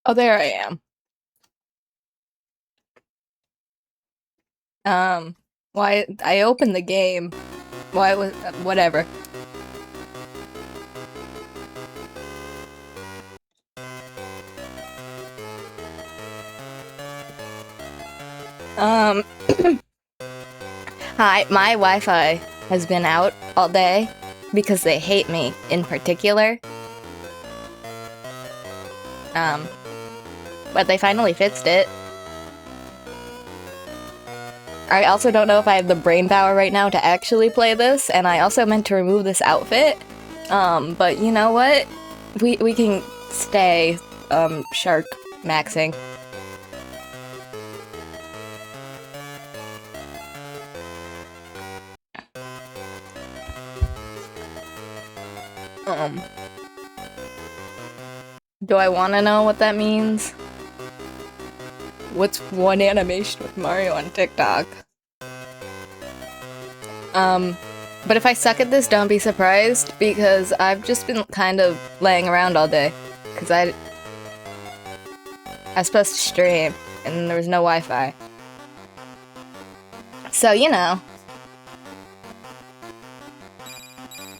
Oh, there I am. Why I opened the game. Why was whatever. Hi, my Wi-Fi has been out all day because they hate me in particular. But they finally fixed it. I also don't know if I have the brain power right now to actually play this, and I also meant to remove this outfit. But you know what? We can stay, shark maxing. Do I want to know what that means? What's one animation with Mario on TikTok? But if I suck at this, don't be surprised, because I've just been kind of laying around all day. Because I was supposed to stream, and there was no Wi-Fi. So, you know.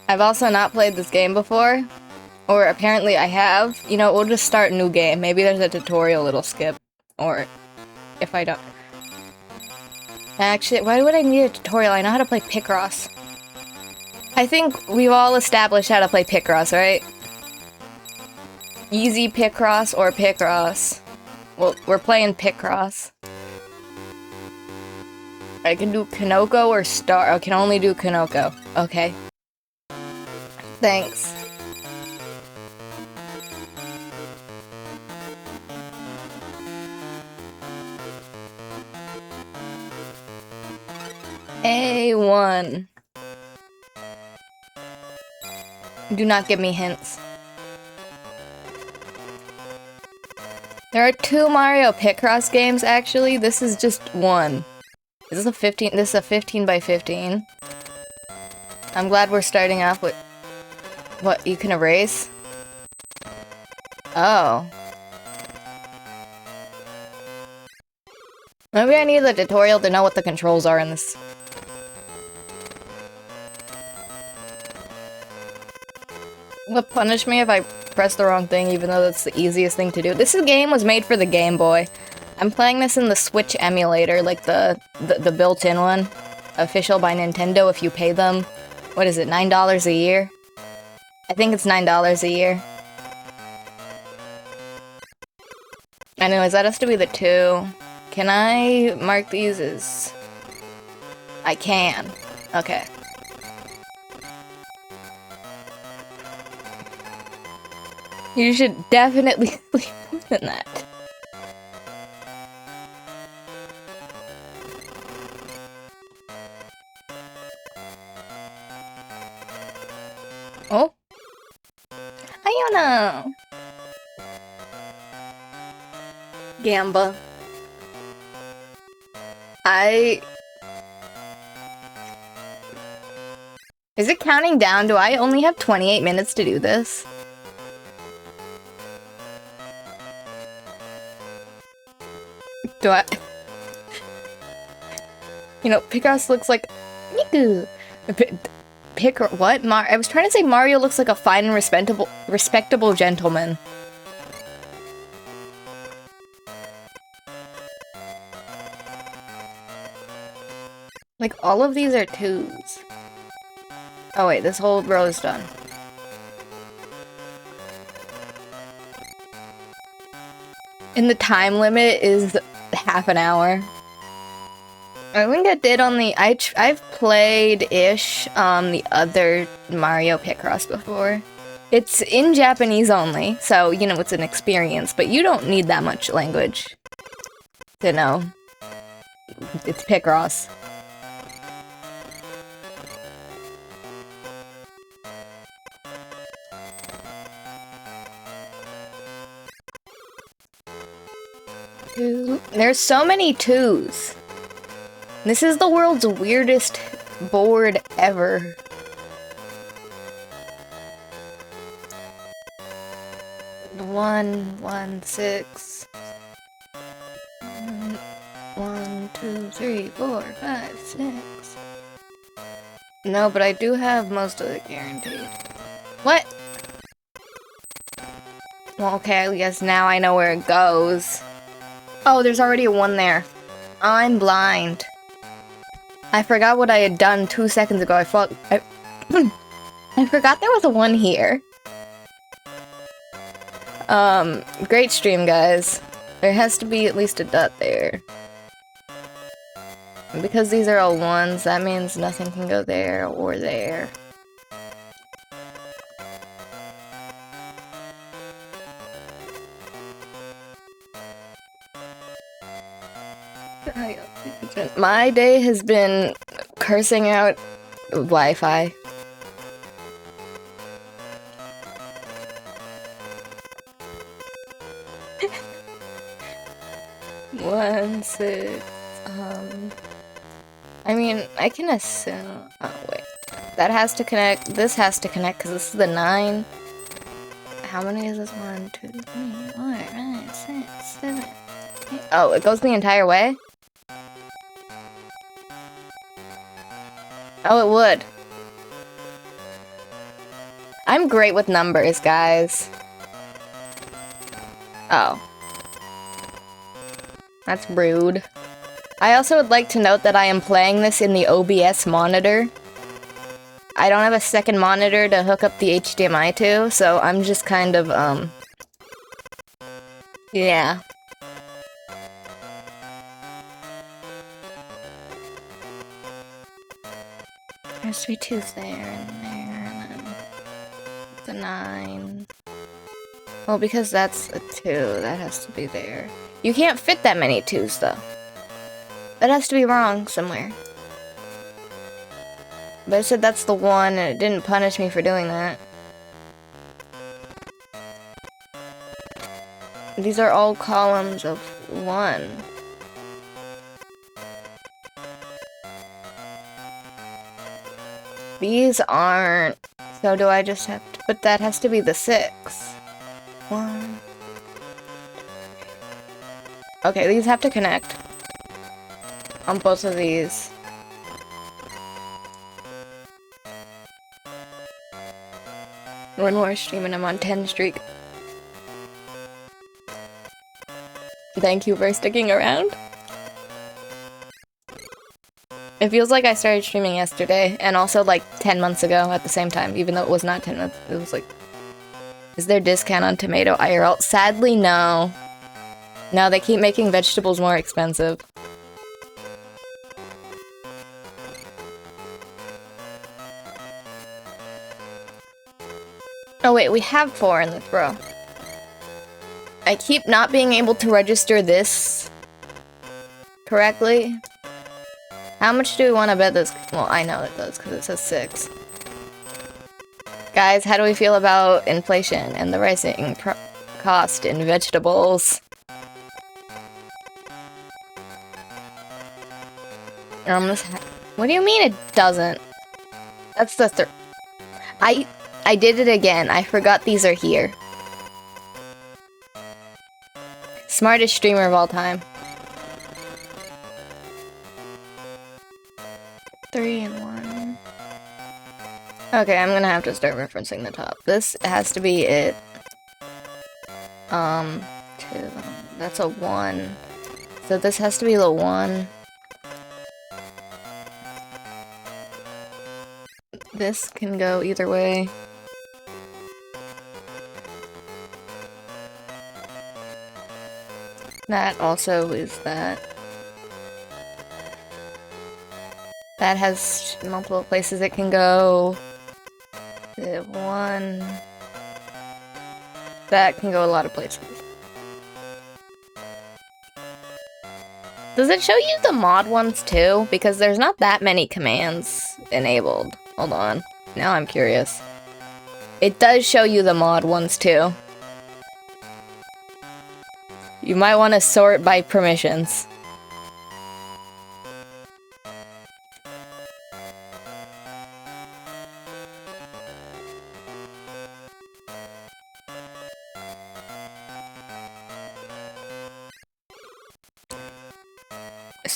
I've also not played this game before. Or apparently I have. You know, we'll just start a new game. Maybe there's a tutorial it'll skip. Or if I don't. Actually, why would I need a tutorial? I know how to play Picross. I think we've all established how to play Picross, right? Easy Picross or Picross. Well, we're playing Picross. I can do Kanoko or Star. I can only do Kanoko. Okay. Thanks. A1. Do not give me hints. There are 2 Mario Picross games, actually. This is just one. This is a 15 by 15. I'm glad we're starting off with... What, you can erase? Oh. Maybe I need the tutorial to know what the controls are in this. Will punish me if I press the wrong thing, even though that's the easiest thing to do. This game was made for the Game Boy. I'm playing this in the Switch emulator, like the built-in one. Official by Nintendo if you pay them. What is it, $9 a year? I think it's $9 a year. Anyways, that has to be the 2. Can I mark these as... I can. Okay. You should definitely sleep more than that. Oh? Ayona! Gamba. Is it counting down? Do I only have 28 minutes to do this? Do I... You know, Picross looks like... Miku! What? I was trying to say Mario looks like a fine and respectable gentleman. Like, all of these are 2s. Oh wait, this whole row is done. And the time limit is half an hour. I think I did on the... I've played-ish on the other Mario Picross before. It's in Japanese only, so, you know, it's an experience, but you don't need that much language to know. It's Picross. There's so many 2s. This is the world's weirdest board ever. 116. 1, 2, 3, 4, 5, 6. No, but I do have most of it guaranteed. What? Well, okay, I guess now I know where it goes. Oh, there's already a 1 there. I'm blind. I forgot what I had done 2 seconds ago. I forgot there was a 1 here. Great stream, guys. There has to be at least a dot there. And because these are all 1s, that means nothing can go there or there. My day has been cursing out Wi-Fi. One, 6, I mean, I can assume... Oh, wait. That has to connect. This has to connect, because this is the 9. How many is this? 1, 2, 3, 4, 5, 6, 7, 8. Oh, it goes the entire way? Oh, it would. I'm great with numbers, guys. Oh. That's rude. I also would like to note that I am playing this in the OBS monitor. I don't have a second monitor to hook up the HDMI to, so I'm just kind of, yeah. There's 3 2s there and there, and then the 9. Well, because that's a 2, that has to be there. You can't fit that many 2s, though. That has to be wrong somewhere. But it said that's the 1, and it didn't punish me for doing that. These are all columns of 1. These aren't. So do I just have to... But that has to be the 6. 1. Okay, these have to connect. On both of these. One more stream and I'm on 10 streak. Thank you for sticking around. It feels like I started streaming yesterday, and also like 10 months ago at the same time, even though it was not 10 months. It was like... Is there discount on tomato IRL? Sadly, no. No, they keep making vegetables more expensive. Oh wait, we have 4 in this row. I keep not being able to register this correctly. How much do we want to bet this? Well, I know it does because it says 6. Guys, how do we feel about inflation and the rising cost in vegetables? What do you mean it doesn't? That's the third. I did it again. I forgot these are here. Smartest streamer of all time. 3 and 1. Okay, I'm gonna have to start referencing the top. This has to be it. 2. That's a 1. So this has to be the 1. This can go either way. That also is that. That has multiple places it can go. The 1. That can go a lot of places. Does it show you the mod ones too? Because there's not that many commands enabled. Hold on. Now I'm curious. It does show you the mod ones too. You might want to sort by permissions.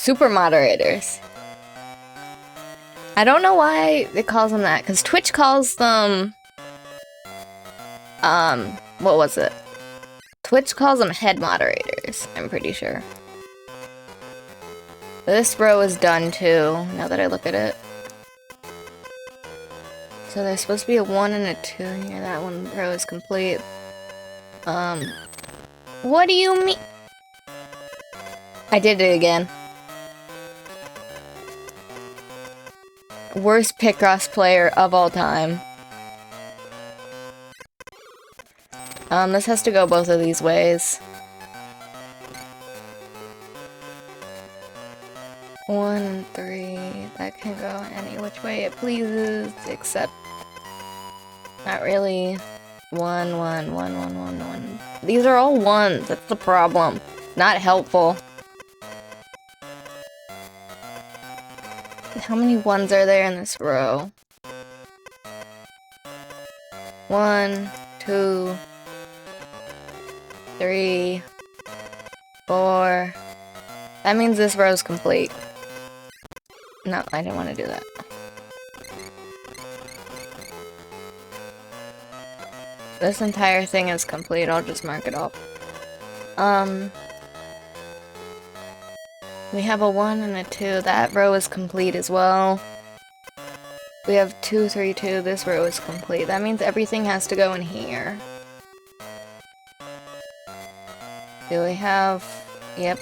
Super moderators. I don't know why it calls them that, because Twitch calls them... what was it? Twitch calls them head moderators, I'm pretty sure. This row is done too, now that I look at it. So there's supposed to be a 1 and a 2 here. That one row is complete. What do you mean? I did it again. Worst Picross player of all time. This has to go both of these ways. 1 and 3. That can go any which way it pleases, except not really. 1, 1, 1, 1, 1, 1. These are all ones. That's the problem. Not helpful. How many ones are there in this row? 1, 2, 3, 4. That means this row is complete. No, I didn't want to do that. This entire thing is complete. I'll just mark it off. We have a 1 and a 2. That row is complete as well. We have 2, 3, 2. This row is complete. That means everything has to go in here. Do we have... Yep.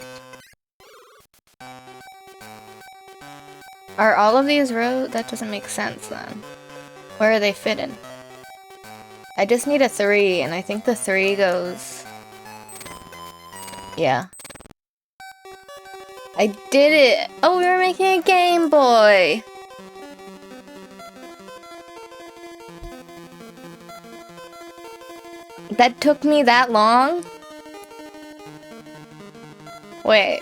Are all of these rows? That doesn't make sense then. Where are they fitting? I just need a 3, and I think the 3 goes... Yeah. I did it! Oh, we were making a Game Boy! That took me that long? Wait.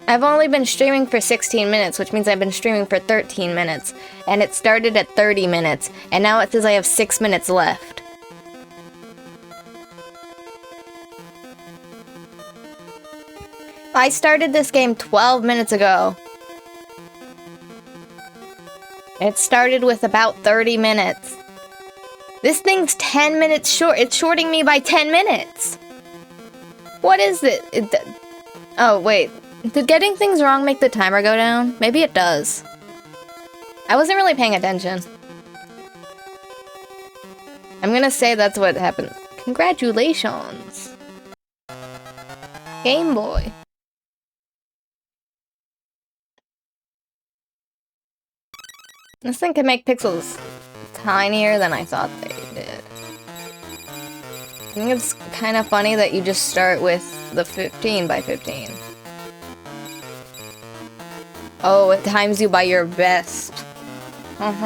I've only been streaming for 16 minutes, which means I've been streaming for 13 minutes. And it started at 30 minutes, and now it says I have 6 minutes left. I started this game 12 minutes ago. It started with about 30 minutes. This thing's 10 minutes short. It's shorting me by 10 minutes. What is it? Oh, wait. Did getting things wrong make the timer go down? Maybe it does. I wasn't really paying attention. I'm gonna say that's what happened. Congratulations. Game Boy. This thing can make pixels tinier than I thought they did. I think it's kind of funny that you just start with the 15 by 15. Oh, it times you by your best. Can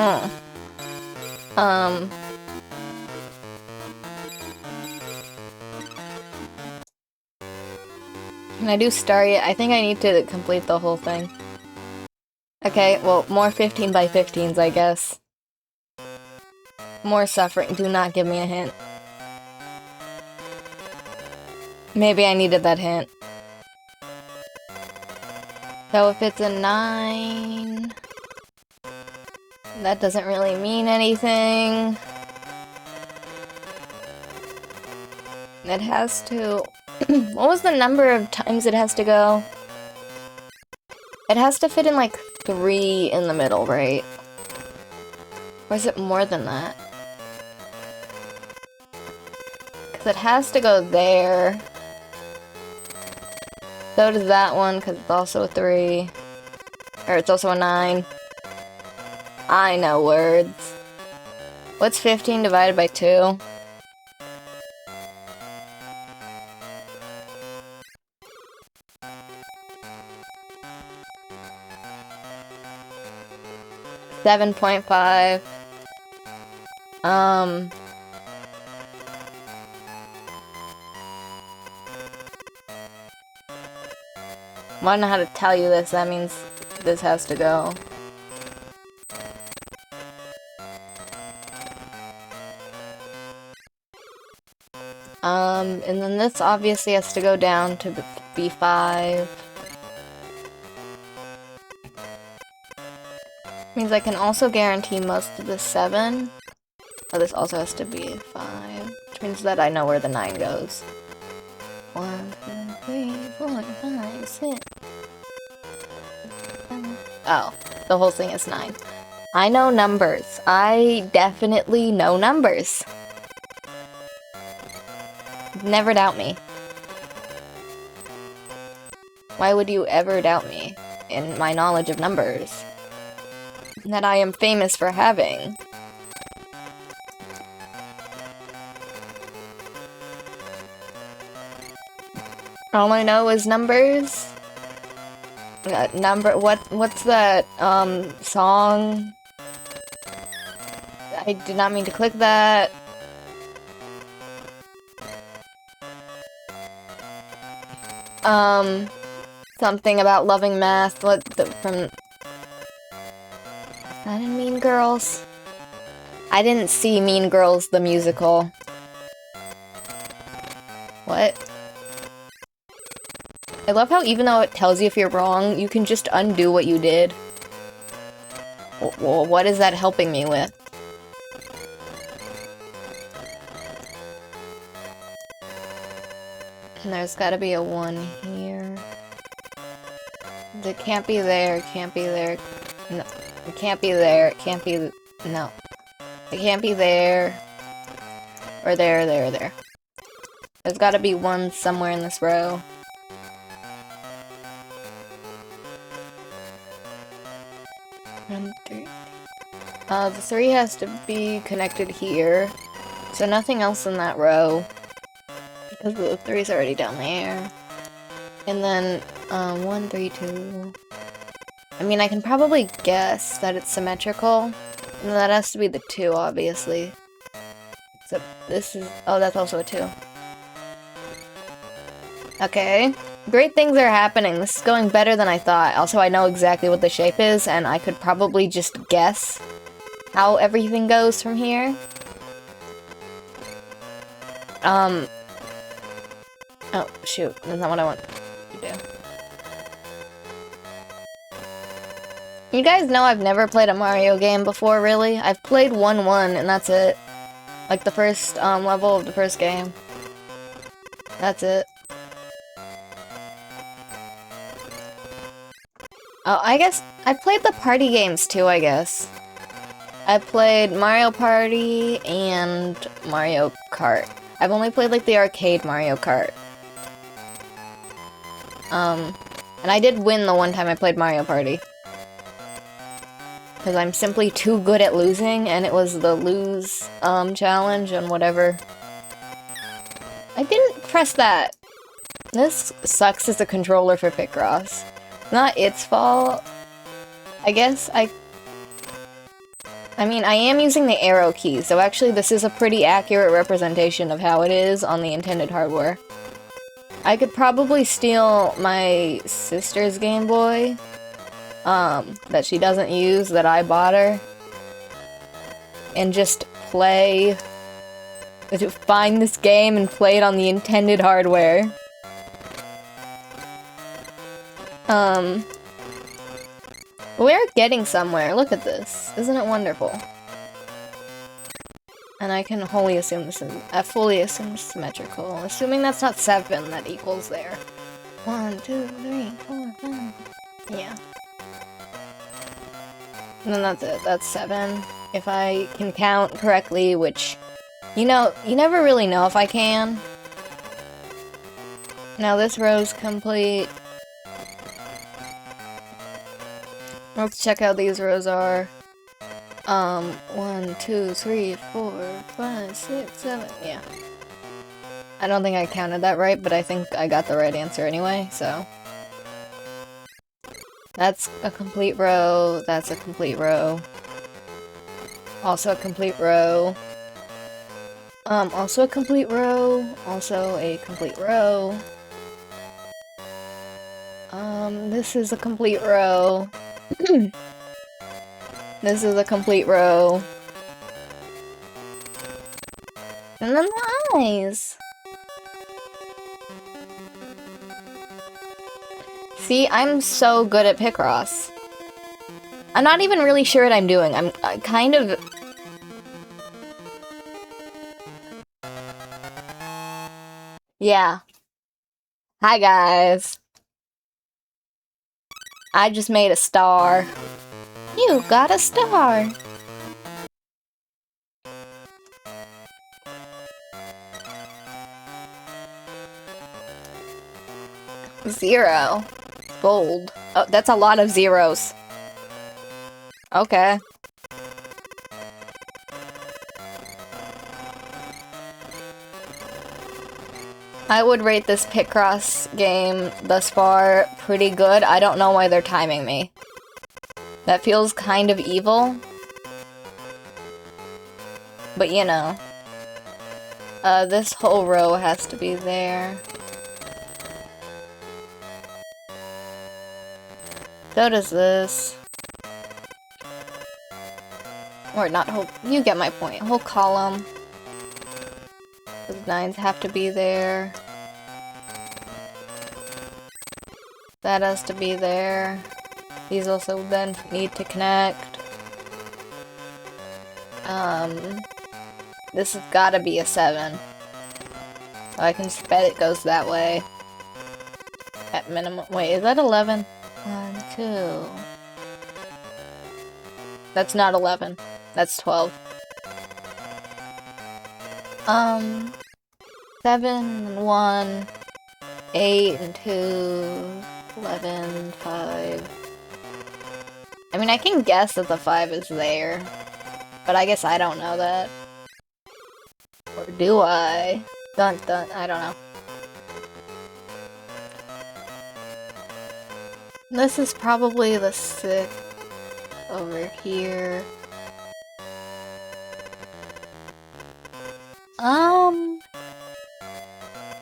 I do star yet? I think I need to complete the whole thing. Okay, well, more 15 by 15s, I guess. More suffering. Do not give me a hint. Maybe I needed that hint. So if it's a 9... That doesn't really mean anything. It has to... What was the number of times it has to go? It has to fit in like 3 in the middle, right? Or is it more than that? Because it has to go there. So does that one, because it's also a 3. Or it's also a 9. I know words. What's 15 divided by 2? $7.5. I don't know how to tell you this. That means this has to go. And then this obviously has to go down to B5. Means I can also guarantee most of the 7. Oh, this also has to be 5. Which means that I know where the 9 goes. 1, 2, 3, 4, 5, 6. 7. Oh, the whole thing is 9. I know numbers. I definitely know numbers. Never doubt me. Why would you ever doubt me in my knowledge of numbers that I am famous for having? All I know is numbers. What's that song? I did not mean to click that. Something about loving math. From... Is that in Mean Girls? I didn't see Mean Girls the musical. What? I love how even though it tells you if you're wrong, you can just undo what you did. Well, what is that helping me with? And there's gotta be a 1 here. It can't be there, it can't be there. No, it can't be there, it can't be... No. It can't be there. Or there, there, there. There's gotta be 1 somewhere in this row. The 3 has to be connected here. So nothing else in that row. Because the 3's already down there. And then, 1, 3, 2... I mean, I can probably guess that it's symmetrical. And that has to be the 2, obviously. Except this is... Oh, that's also a 2. Okay. Great things are happening. This is going better than I thought. Also, I know exactly what the shape is, and I could probably just guess how everything goes from here. Oh, shoot. That's not what I want to do. You guys know I've never played a Mario game before, really. I've played 1-1, and that's it. Like, the first, level of the first game. That's it. Oh, I guess I played the party games too, I guess. I played Mario Party and Mario Kart. I've only played, like, the arcade Mario Kart. And I did win the one time I played Mario Party. Because I'm simply too good at losing, and it was the lose, challenge and whatever. I didn't press that! This sucks as a controller for Picross. Not its fault. I guess I mean, I am using the arrow keys, so actually this is a pretty accurate representation of how it is on the intended hardware. I could probably steal my sister's Game Boy, that she doesn't use, that I bought her, and just find this game and play it on the intended hardware. We're getting somewhere. Look at this. Isn't it wonderful? And I can wholly assume this is... I fully assume symmetrical. Assuming that's not 7 that equals there. 1, 2, 3, 4, 5. Yeah. And then that's it. That's 7. If I can count correctly, which... You know, you never really know if I can. Now this row's complete. Let's check how these rows are. 1, 2, 3, 4, 5, 6, 7. Yeah. I don't think I counted that right, but I think I got the right answer anyway, so. That's a complete row. That's a complete row. Also a complete row. Also a complete row. Also a complete row. This is a complete row. This is a complete row. And then the eyes! See, I'm so good at Picross. I'm not even really sure what I'm doing. I'm kind of... Yeah. Hi, guys. I just made a star. You got a star. Zero. Gold. Oh, that's a lot of zeros. Okay. I would rate this Picross game thus far pretty good. I don't know why they're timing me. That feels kind of evil. But you know. This whole row has to be there. So does this. Or not whole- you get my point. Whole column. Those 9s have to be there. That has to be there. These also then need to connect. This has gotta be a 7. So I can just bet it goes that way. At minimum. Wait, is that 11? 1, 2. That's not 11. That's 12. 7 and 1. 8 and 2. 11, 5. I mean, I can guess that the 5 is there. But I guess I don't know that. Or do I? Dun dun, I don't know. This is probably the 6th over here.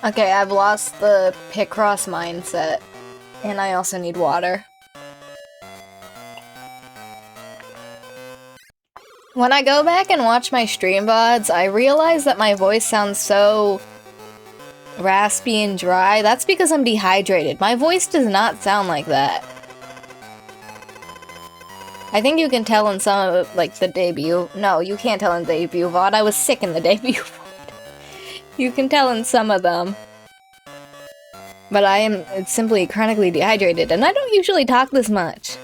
Okay, I've lost the Picross mindset. And I also need water. When I go back and watch my stream VODs, I realize that my voice sounds so raspy and dry. That's because I'm dehydrated. My voice does not sound like that. I think you can tell in some of, like, the debut. No, you can't tell in the debut VOD. I was sick in the debut VOD. You can tell in some of them. But I am simply chronically dehydrated, and I don't usually talk this much.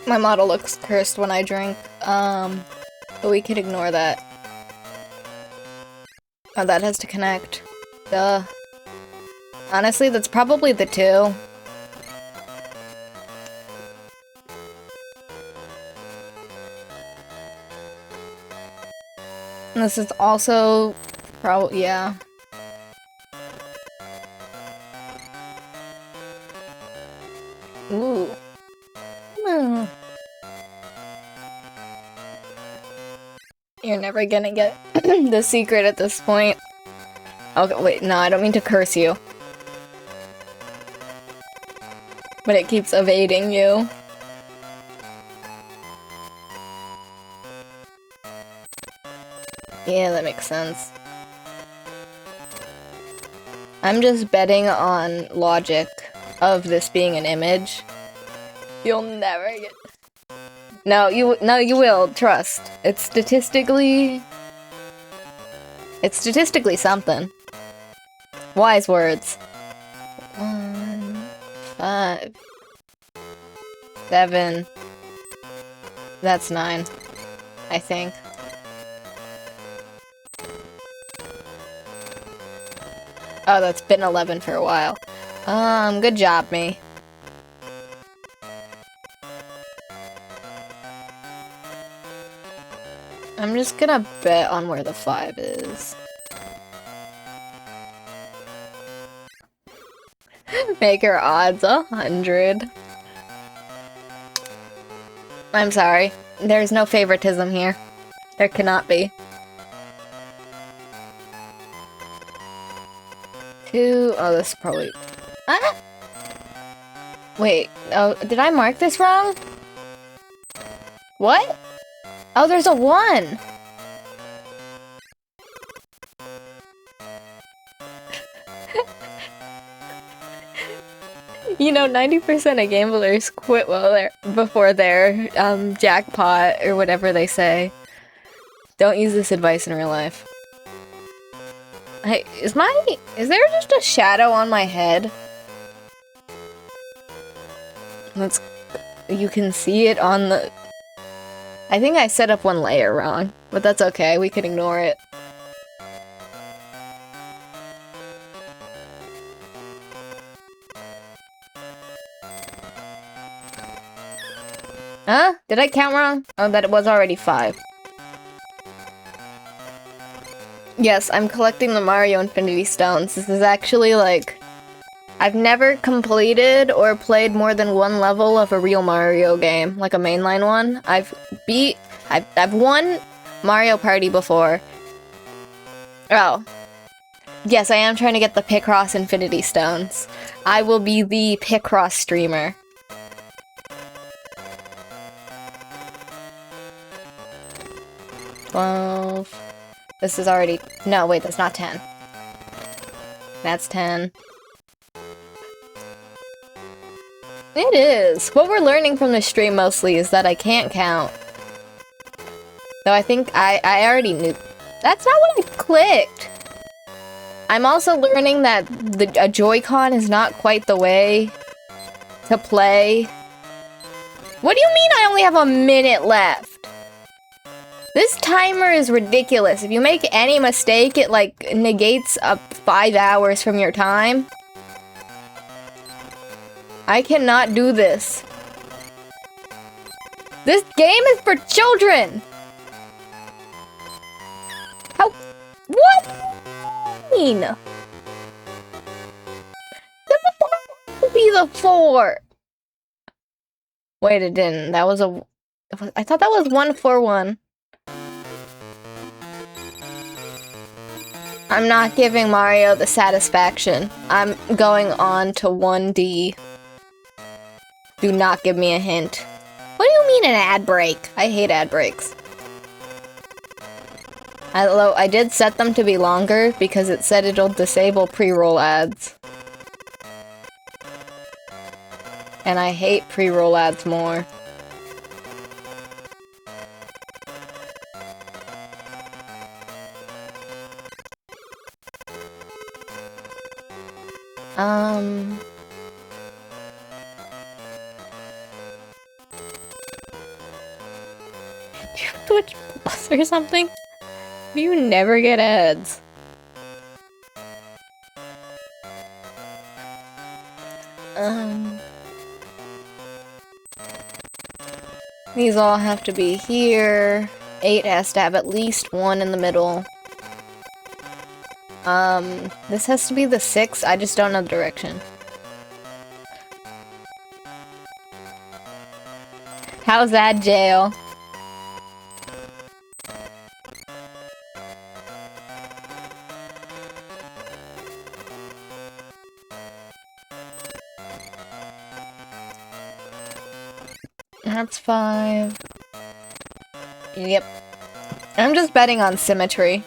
My model looks cursed when I drink, but we could ignore that. Oh, that has to connect. Duh. Honestly, that's probably the 2. And this is also probably, yeah. Ooh. You're never gonna get the secret at this point. Okay, wait, no, I don't mean to curse you. But it keeps evading you. Yeah, that makes sense. I'm just betting on logic of this being an image. You'll never get... No, you will, trust. It's statistically something. Wise words. 1, 5, 7. That's 9, I think. Oh, that's been 11 for a while. Good job, me. I'm just gonna bet on where the 5 is. Make her odds 100. I'm sorry. There's no favoritism here. There cannot be. 2. Oh, this is probably... Ah! Wait. Oh, did I mark this wrong? What? Oh, there's a 1! You know, 90% of gamblers quit before their jackpot or whatever they say. Don't use this advice in real life. Hey, is there just a shadow on my head? You can see it on the... I think I set up one layer wrong, but that's okay, we can ignore it. Huh? Did I count wrong? Oh, that it was already 5. Yes, I'm collecting the Mario Infinity Stones. This is actually, like... I've never completed or played more than one level of a real Mario game, like a mainline one. I've won Mario Party before. Oh. Yes, I am trying to get the Picross Infinity Stones. I will be the Picross streamer. This is already... No, wait, that's not 10. That's 10. It is. What we're learning from this stream mostly is that I can't count. Though I think I already knew... That's not what I clicked! I'm also learning that a Joy-Con is not quite the way to play. What do you mean I only have a minute left? This timer is ridiculous. If you make any mistake, it, like, negates up 5 hours from your time. I cannot do this. This game is for children! How? What? Mean? That would be the 4. Wait, it didn't. That was a... I thought that was 141. I'm not giving Mario the satisfaction. I'm going on to 1D. Do not give me a hint. What do you mean an ad break? I hate ad breaks. Although I did set them to be longer because it said it'll disable pre-roll ads. And I hate pre-roll ads more. Do you have Twitch Plus or something? Do you never get ads? These all have to be here. 8 has to have at least 1 in the middle. This has to be the 6, I just don't know the direction. How's that, jail? That's 5. Yep. I'm just betting on symmetry.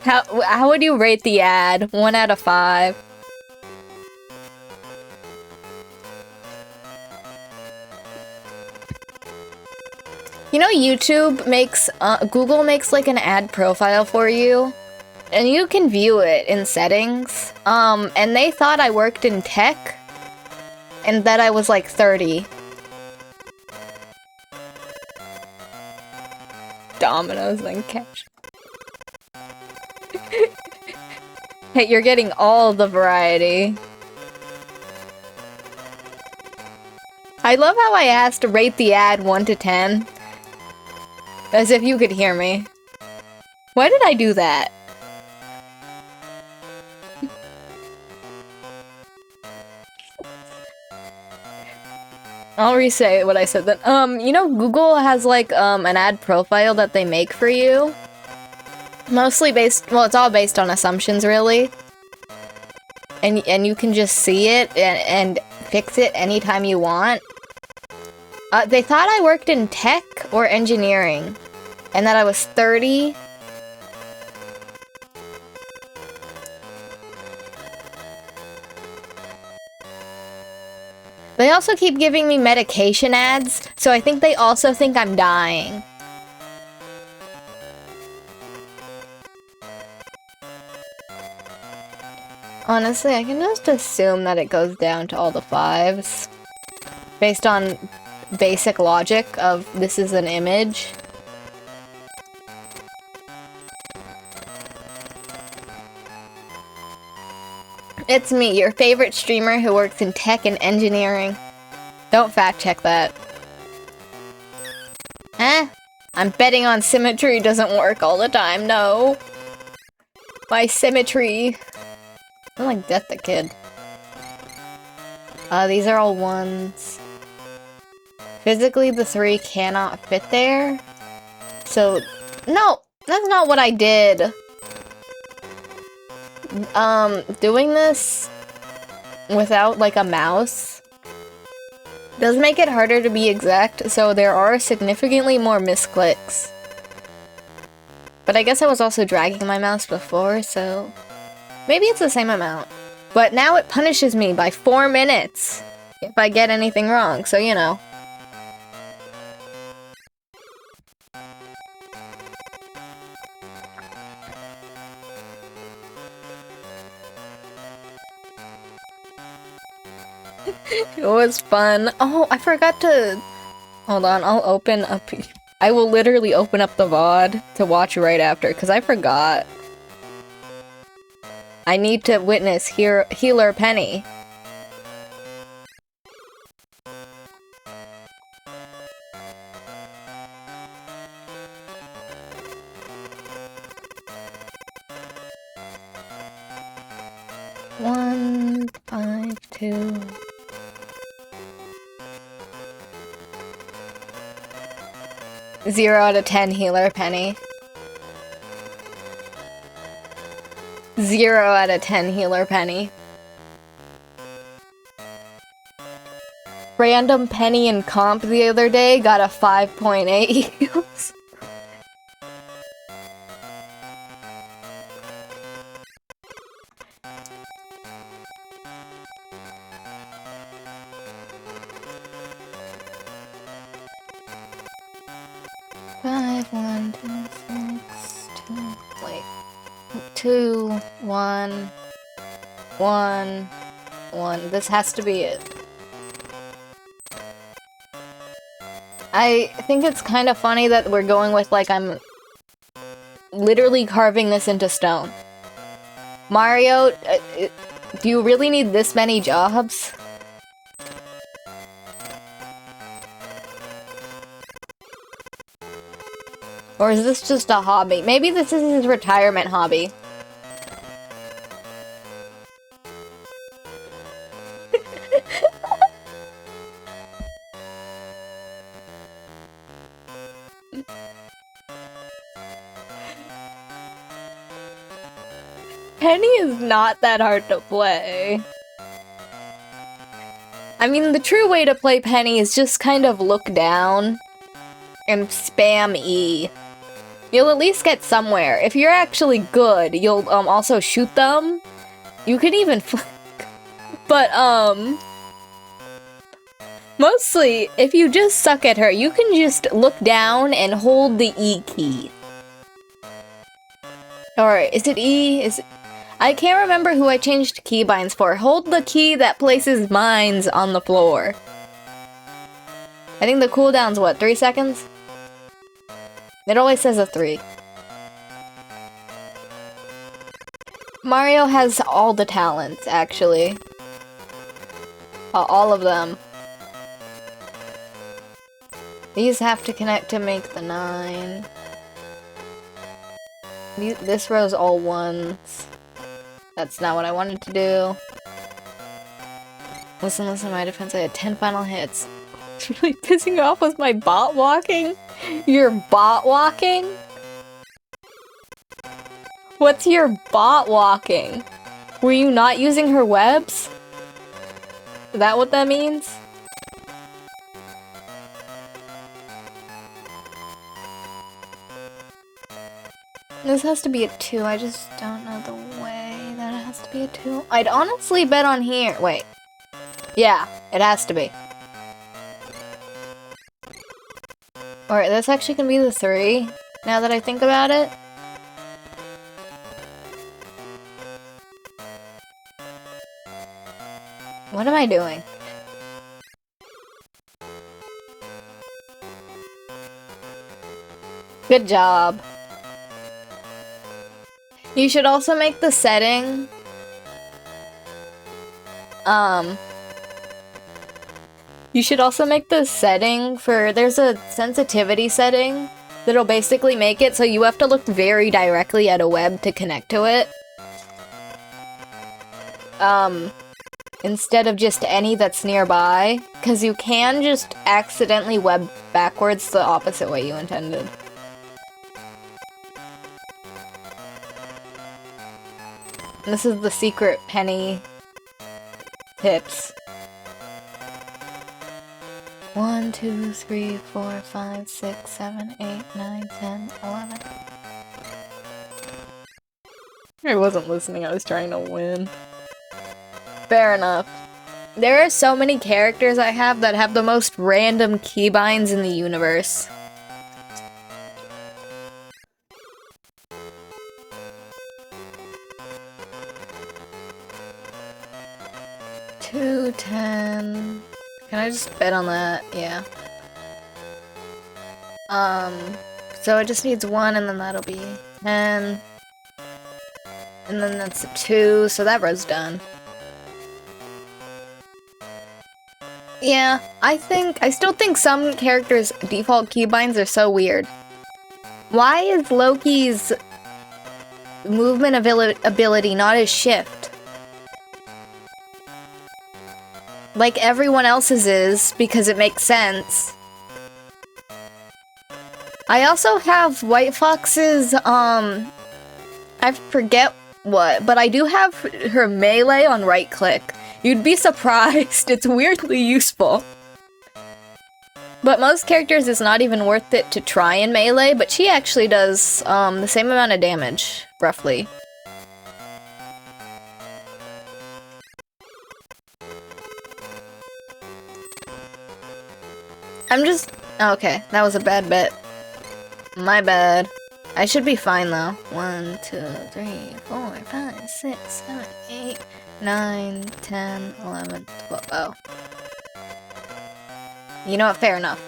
How would you rate the ad? 1 out of 5. You know, YouTube makes, Google makes like an ad profile for you, and you can view it in settings. And they thought I worked in tech, and that I was like 30. Dominoes and cash. Hey, you're getting all the variety. I love how I asked to rate the ad 1 to 10. As if you could hear me. Why did I do that? I'll re-say what I said then. You know, Google has like, an ad profile that they make for you. Mostly based, well, it's all based on assumptions, really. And you can just see it and fix it anytime you want. They thought I worked in tech or engineering, and that I was 30. They also keep giving me medication ads, so I think they also think I'm dying. Honestly, I can just assume that it goes down to all the 5s. Based on basic logic of this is an image. It's me, your favorite streamer who works in tech and engineering. Don't fact check that. Eh? I'm betting on symmetry doesn't work all the time, no. My symmetry. I like Death the Kid. These are all 1s. Physically, the 3 cannot fit there. So, no, that's not what I did. Doing this without, like, a mouse does make it harder to be exact, so there are significantly more misclicks. But I guess I was also dragging my mouse before, so maybe it's the same amount. But now it punishes me by 4 minutes if I get anything wrong, so you know. It was fun. Oh, I forgot to... Hold on, I'll open up... I will literally open up the VOD to watch right after, because I forgot. I need to witness Healer Penny. One, 5, 2... 0 out of 10 Healer Penny. 0 out of 10 Healer Penny. Random Penny in comp the other day got a 5.8 heals. Two, one, 1. This has to be it. I think it's kind of funny that we're going with, like, I'm literally carving this into stone. Mario, do you really need this many jobs? Or is this just a hobby? Maybe this is his retirement hobby. Penny is not that hard to play. I mean, the true way to play Penny is just kind of look down and spam E. You'll at least get somewhere. If you're actually good, you'll also shoot them. You can even flick. But mostly, if you just suck at her, you can just look down and hold the E key. Or is it E? Is it... I can't remember who I changed keybinds for. Hold the key that places mines on the floor. I think the cooldown's what, 3 seconds? It always says a 3. Mario has all the talents, actually. All of them. These have to connect to make the 9. This row's all 1s. That's not what I wanted to do. Listen, my defense, I had 10 final hits. It's really pissing you off with my bot walking? You're bot walking? What's your bot walking? Were you not using her webs? Is that what that means? This has to be a 2, I just don't know the way that it has to be a 2. I'd honestly bet on here. Wait. Yeah, It has to be. Or this actually can be the 3, now that I think about it. What am I doing? Good job. You should also make the setting, you should also make the setting for, there's a sensitivity setting that'll basically make it so you have to look very directly at a web to connect to it. Instead of just any that's nearby, because you can just accidentally web backwards the opposite way you intended. And this is the secret penny tips. 1, 2, 3, 4, 5, 6, 7, 8, 9, 10, 11. I wasn't listening, I was trying to win. Fair enough. There are so many characters I have that have the most random keybinds in the universe. $2.10. Can I just bet on that? Yeah. So it just needs 1 and then that'll be 10. And then that's a 2, so that row's done. Yeah, I still think some characters' default keybinds are so weird. Why is Loki's movement ability not his shift? Like everyone else's is, because it makes sense. I also have White Fox's, I forget what, but I do have her melee on right click. You'd be surprised, it's weirdly useful. But most characters it's not even worth it to try in melee, but she actually does the same amount of damage, roughly. Okay, that was a bad bet. My bad. I should be fine though. 1, 2, 3, 4, 5, 6, 7, 8, 9, 10, 11, 12. Oh. You know what? Fair enough.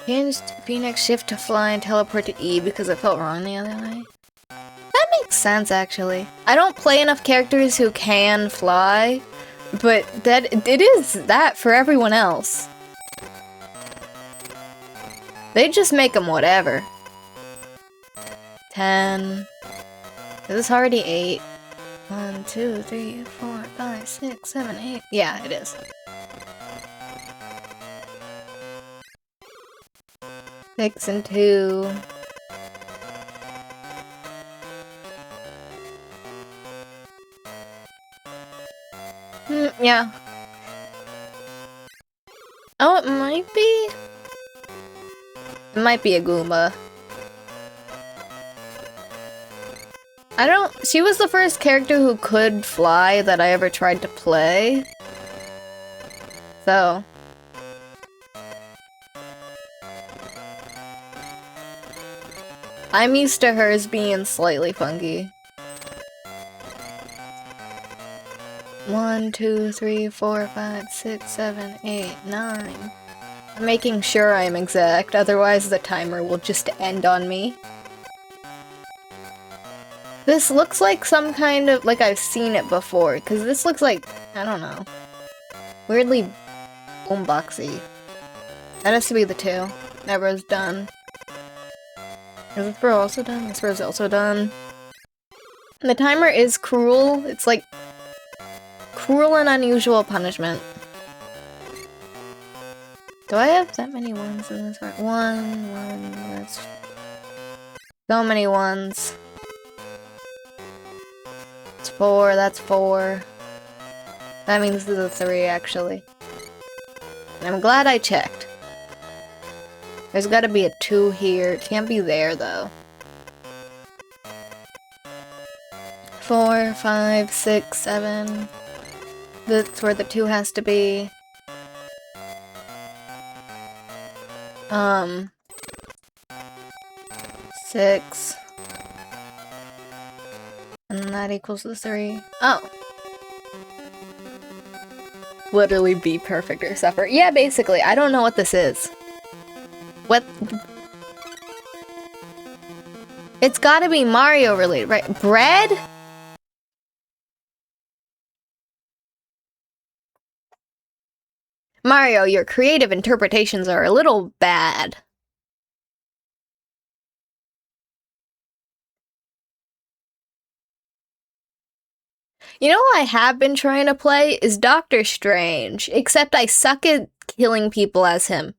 Changed Phoenix shift to fly and teleport to E because it felt wrong the other way. That makes sense, actually. I don't play enough characters who can fly, but it is that for everyone else. They just make them whatever. 10. Is this already 8? 1, 2, 3, 4, 5, 6, 7, 8. Yeah, it is. 6 and 2. Yeah. Oh, it might be? It might be a Goomba. She was the first character who could fly that I ever tried to play. So. I'm used to hers being slightly funky. 1, 2, 3, 4, 5, 6, 7, 8, 9. I'm making sure I am exact, otherwise the timer will just end on me. This looks like some kind of, like I've seen it before, because this looks like, I don't know, weirdly boomboxy. That has to be the 2. That row's done. Is this row also done? This row's also done. And the timer is cruel. It's like cruel and unusual punishment. Do I have that many ones in this part? 1, that's so many ones. It's 4, that's 4. That means this is a 3, actually. And I'm glad I checked. There's gotta be a 2 here. It can't be there, though. 4, 5, 6, 7. That's where the 2 has to be. 6. And that equals the 3. Oh. Literally be perfect or suffer. Yeah, basically. I don't know what this is. What? It's gotta be Mario related, right? Bread? Mario, your creative interpretations are a little bad. You know what I have been trying to play is Doctor Strange, except I suck at killing people as him.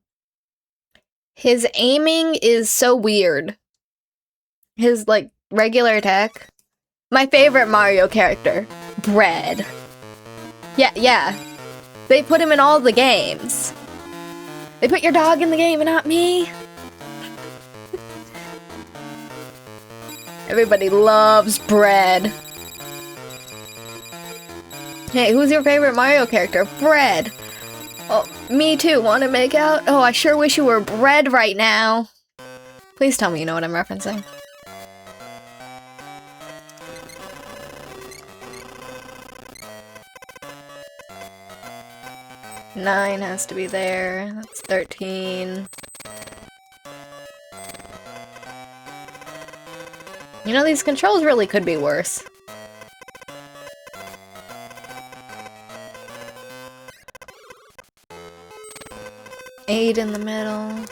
His aiming is so weird. His, like, regular attack. My favorite Mario character. Bread. Yeah. They put him in all the games. They put your dog in the game and not me. Everybody loves Bread. Hey, who's your favorite Mario character? Bread. Oh, me too. Want to make out? Oh, I sure wish you were Bread right now. Please tell me you know what I'm referencing. Nine has to be there. That's 13. You know, these controls really could be worse. Eight in the middle.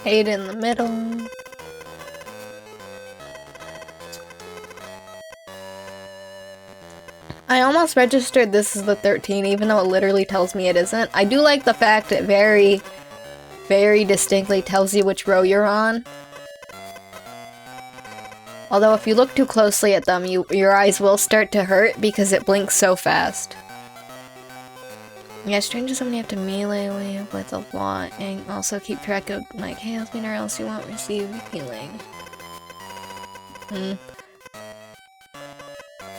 8 in the middle. I almost registered this as the 13, even though it literally tells me it isn't. I do like the fact it very, very distinctly tells you which row you're on. Although if you look too closely at them, your eyes will start to hurt because it blinks so fast. Yeah, strange is something you have to melee with a lot, and also keep track of like health meter, or else you won't receive healing.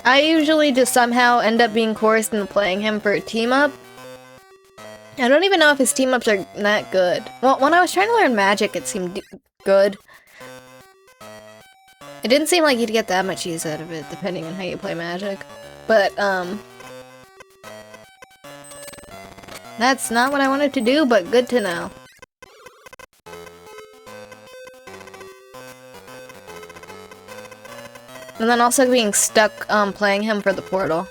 I usually just somehow end up being coerced into playing him for a team-up. I don't even know if his team-ups are that good. Well, when I was trying to learn magic, it seemed good. It didn't seem like you'd get that much use out of it, depending on how you play magic. But, that's not what I wanted to do, but good to know. And then also being stuck, playing him for the portal.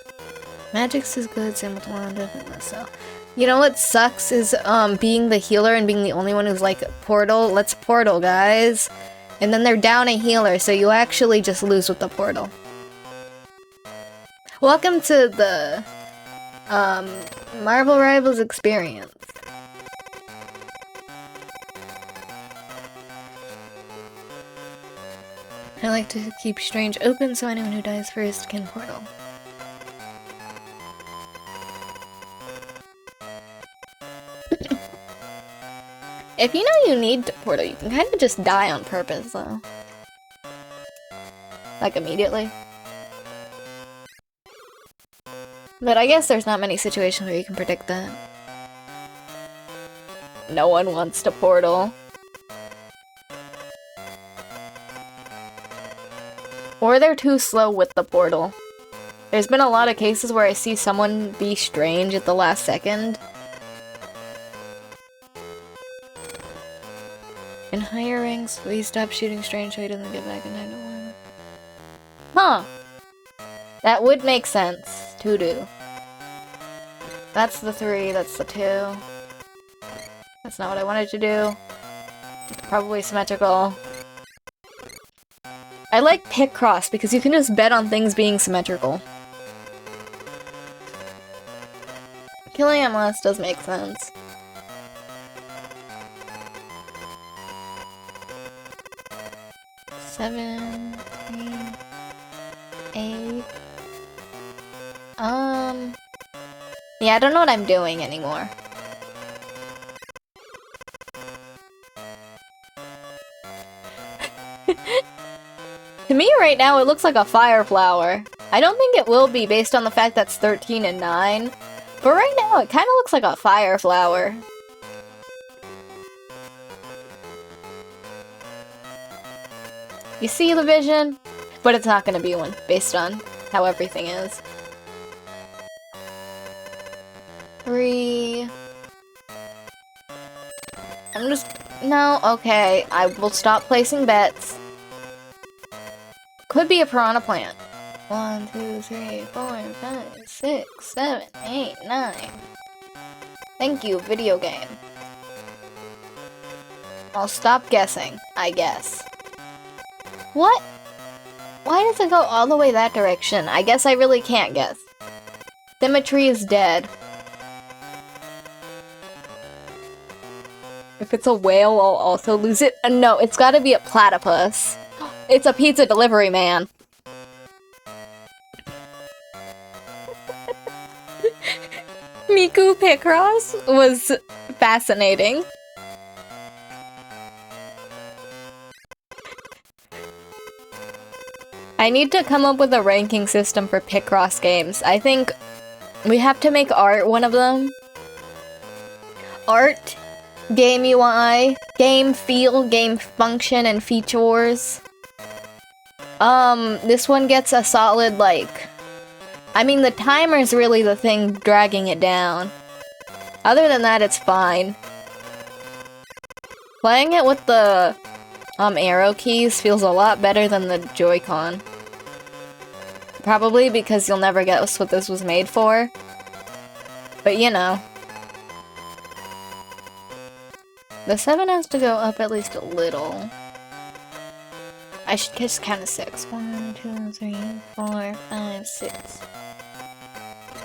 Magic's is good, same with one, so. You know what sucks is, being the healer and being the only one who's like, portal, let's portal, guys. And then they're down a healer, so you actually just lose with the portal. Welcome to the, Marvel Rivals experience. I like to keep Strange open so anyone who dies first can portal. If you know you need to portal, you can kind of just die on purpose, though. Like, immediately. But I guess there's not many situations where you can predict that. No one wants to portal. Or they're too slow with the portal. There's been a lot of cases where I see someone be Strange at the last second. In higher ranks, we stop shooting Strange so he doesn't get back in 9-1. Huh. That would make sense to do. That's the 3, that's the 2. That's not what I wanted to do. Probably symmetrical. I like Picross because you can just bet on things being symmetrical. Killing MLS does make sense. Seven, 3, 8. Yeah, I don't know what I'm doing anymore. To me right now, it looks like a fire flower. I don't think it will be based on the fact that's 13 and 9. But right now, it kind of looks like a fire flower. You see the vision? But it's not going to be one, based on how everything is. 3... I'm just... No, okay. I will stop placing bets. Could be a piranha plant. 1, 2, 3, 4, 5, 6, 7, 8, 9. Thank you, video game. I'll stop guessing, I guess. What? Why does it go all the way that direction? I guess I really can't guess. Symmetry is dead. If it's a whale, I'll also lose it. No, it's gotta be a platypus. It's a pizza delivery man. Miku Picross was fascinating. I need to come up with a ranking system for Picross games. I think we have to make art one of them. Art, game UI, game feel, game function, and features. This one gets a solid, like... I mean, the timer's really the thing dragging it down. Other than that, it's fine. Playing it with the, arrow keys feels a lot better than the Joy-Con. Probably because you'll never guess what this was made for. But, you know. The 7 has to go up at least a little. I should just count to 6. 1, 2, 3, 4, 5, 6.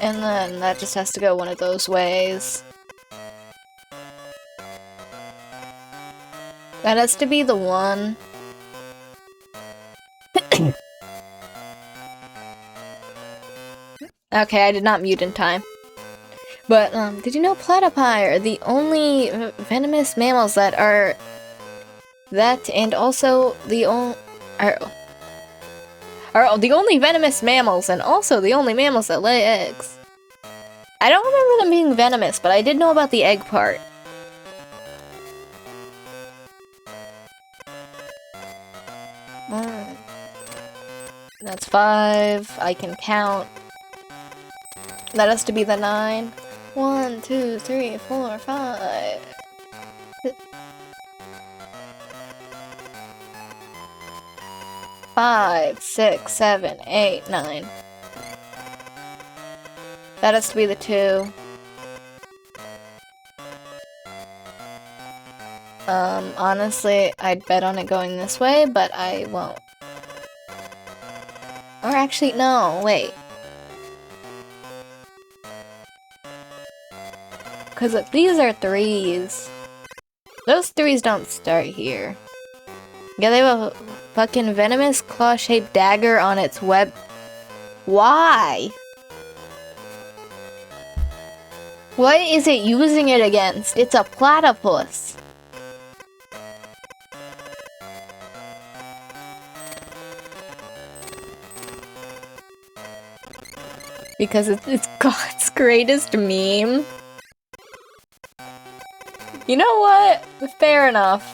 And then that just has to go one of those ways. That has to be the 1. Okay, I did not mute in time. But, did you know platypi are the only venomous mammals that are... That, and also the only... Are the only venomous mammals, and also the only mammals that lay eggs. I don't remember them being venomous, but I did know about the egg part. That's 5. I can count. That has to be the 9. 1, 2, 3, 4, 5. 5, 6, 7, 8, 9. That has to be the 2. Honestly, I'd bet on it going this way, but I won't. Or actually, no, wait. Because these are 3s. Those 3s don't start here. Yeah, they have a fucking venomous claw-shaped dagger on its web. Why? What is it using it against? It's a platypus. Because it's God's greatest meme. You know what? Fair enough.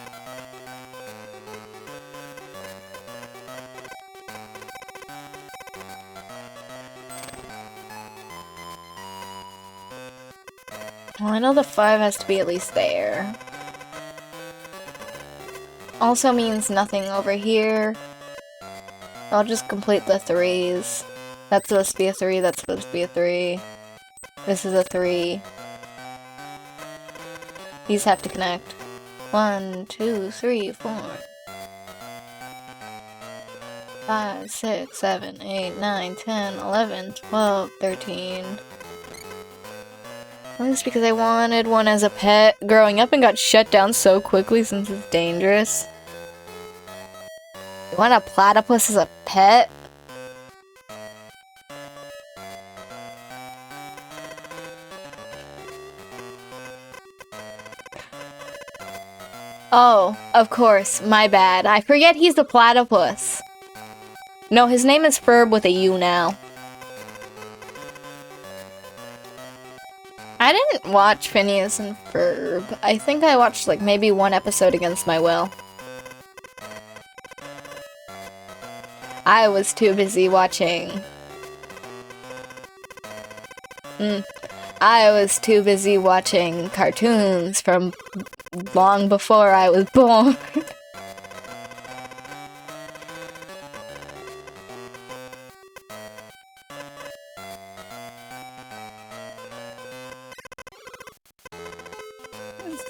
Well, I know the 5 has to be at least there. Also means nothing over here. I'll just complete the 3s. That's supposed to be a 3, that's supposed to be a 3. This is a 3. These have to connect. 1, 2, 3, 4. 5, 6, 7, 8, 9, 10, 11, 12, 13. That's because I wanted one as a pet growing up and got shut down so quickly since it's dangerous. You want a platypus as a pet? Oh, of course, my bad. I forget he's a platypus. No, his name is Ferb with a U now. I didn't watch Phineas and Ferb. I think I watched like maybe one episode against my will. I was too busy watching. I was too busy watching cartoons from long before I was born.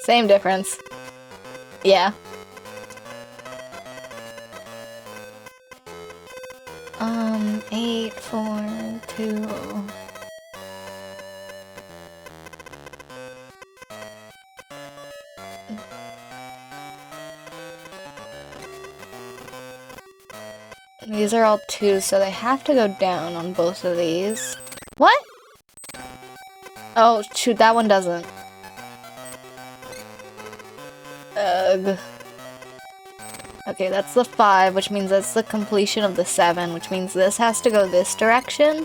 Same difference. Yeah. 8, 4, 2. These are all 2s, so they have to go down on both of these. What? Oh, shoot, that one doesn't. Ugh. Okay, that's the 5, which means that's the completion of the 7, which means this has to go this direction.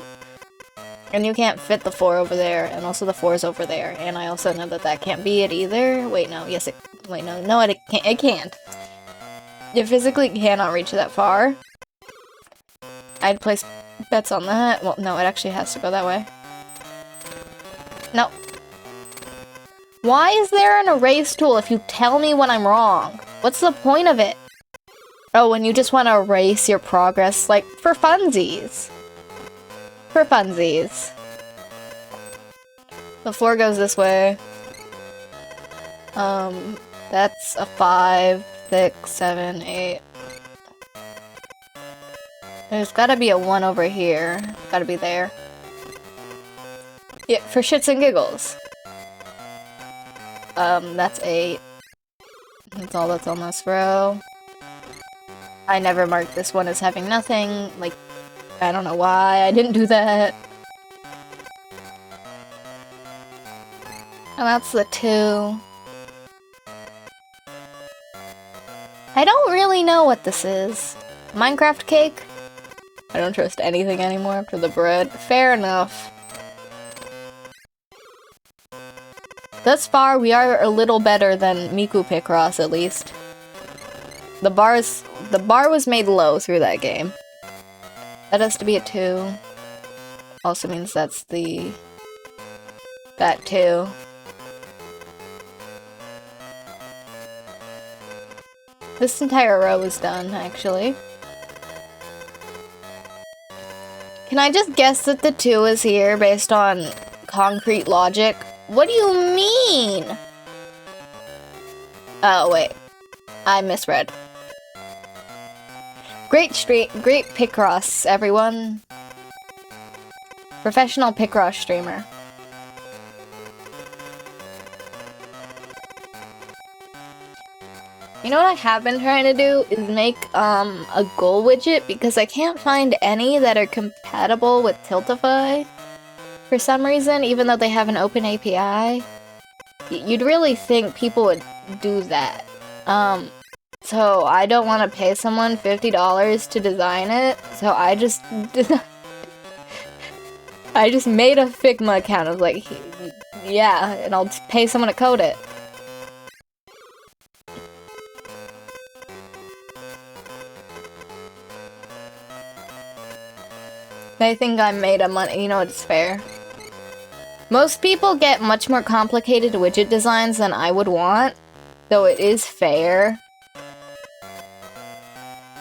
And you can't fit the 4 over there, and also the 4 is over there. And I also know that that can't be it either. Wait, no, yes, wait, no, it can't. It can't. You physically cannot reach that far. I'd place bets on that. Well, no, it actually has to go that way. No. Why is there an erase tool if you tell me when I'm wrong? What's the point of it? Oh, when you just want to erase your progress, like, for funsies. For funsies. The 4 goes this way. That's a 5, 6, 7, 8. There's gotta be a 1 over here. Gotta be there. Yeah, for shits and giggles. That's 8. That's all that's on this row. I never marked this one as having nothing. Like, I don't know why I didn't do that. And that's the 2. I don't really know what this is. Minecraft cake? I don't trust anything anymore after the bread. Fair enough. Thus far, we are a little better than Miku Picross, at least. The bar was made low through that game. That has to be a 2. Also means that's that 2. This entire row is done, actually. Can I just guess that the 2 is here based on concrete logic? What do you mean? Oh, wait. I misread. Great Picross, everyone. Professional Picross streamer. You know what I have been trying to do is make a goal widget because I can't find any that are compatible with Tiltify for some reason, even though they have an open API. You'd really think people would do that. So I don't want to pay someone $50 to design it, so I just I just made a Figma account. I was like, yeah, and I'll pay someone to code it. They think I made a money. You know, it's fair. Most people get much more complicated widget designs than I would want, though it is fair.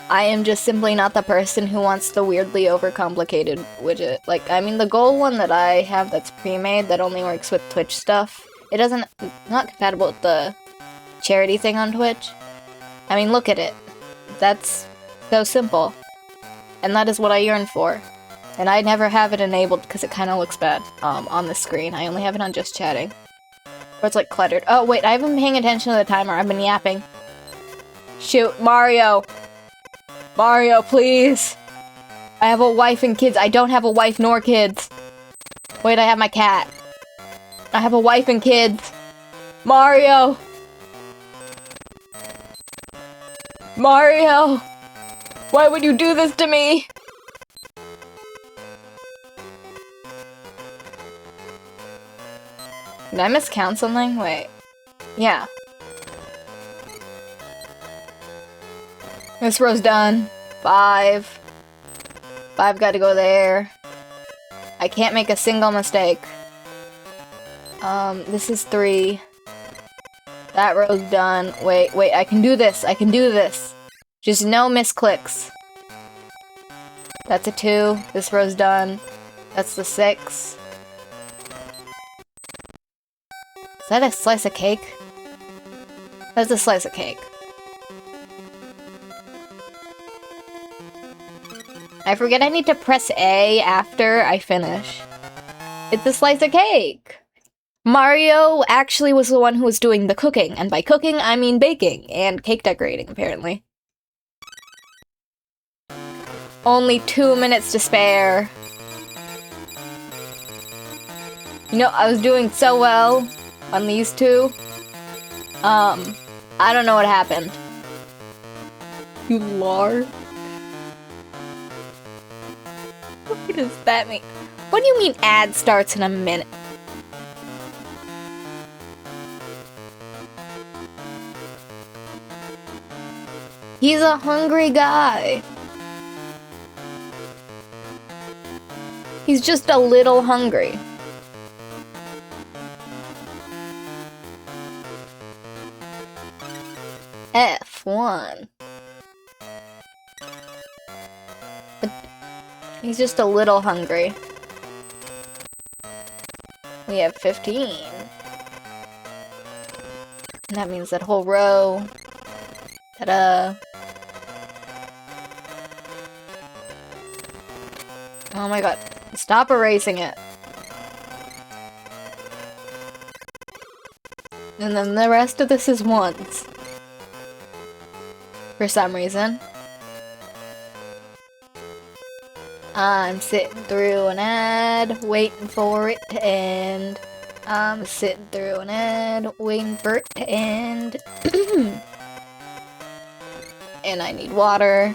I am just simply not the person who wants the weirdly overcomplicated widget. Like, I mean, the goal one that I have that's pre-made that only works with Twitch stuff, it's not compatible with the charity thing on Twitch. I mean, look at it. That's so simple. And that is what I yearn for. And I never have it enabled because it kind of looks bad on the screen. I only have it on just chatting. Or it's like cluttered. Oh, wait, I haven't been paying attention to the timer. I've been yapping. Shoot, Mario. Mario, please. I have a wife and kids. I don't have a wife nor kids. Wait, I have my cat. I have a wife and kids. Mario. Mario. Why would you do this to me? Did I miscount something? Wait. Yeah. This row's done. 5. 5 got to go there. I can't make a single mistake. This is 3. That row's done. Wait, I can do this. I can do this. Just no misclicks. That's a 2. This row's done. That's the 6. Is that a slice of cake? That's a slice of cake. I forget I need to press A after I finish. It's a slice of cake! Mario actually was the one who was doing the cooking, and by cooking, I mean baking, and cake decorating, apparently. Only 2 minutes to spare. You know, I was doing so well on these two. I don't know what happened. You lard? What does that mean? What do you mean ad starts in a minute? He's a hungry guy. He's just a little hungry. F1. But he's just a little hungry. We have 15. And that means that whole row. Ta-da. Oh my god. Stop erasing it. And then the rest of this is ones. For some reason. I'm sitting through an ad, waiting for it to end. I'm sitting through an ad, waiting for it to end. And I need water.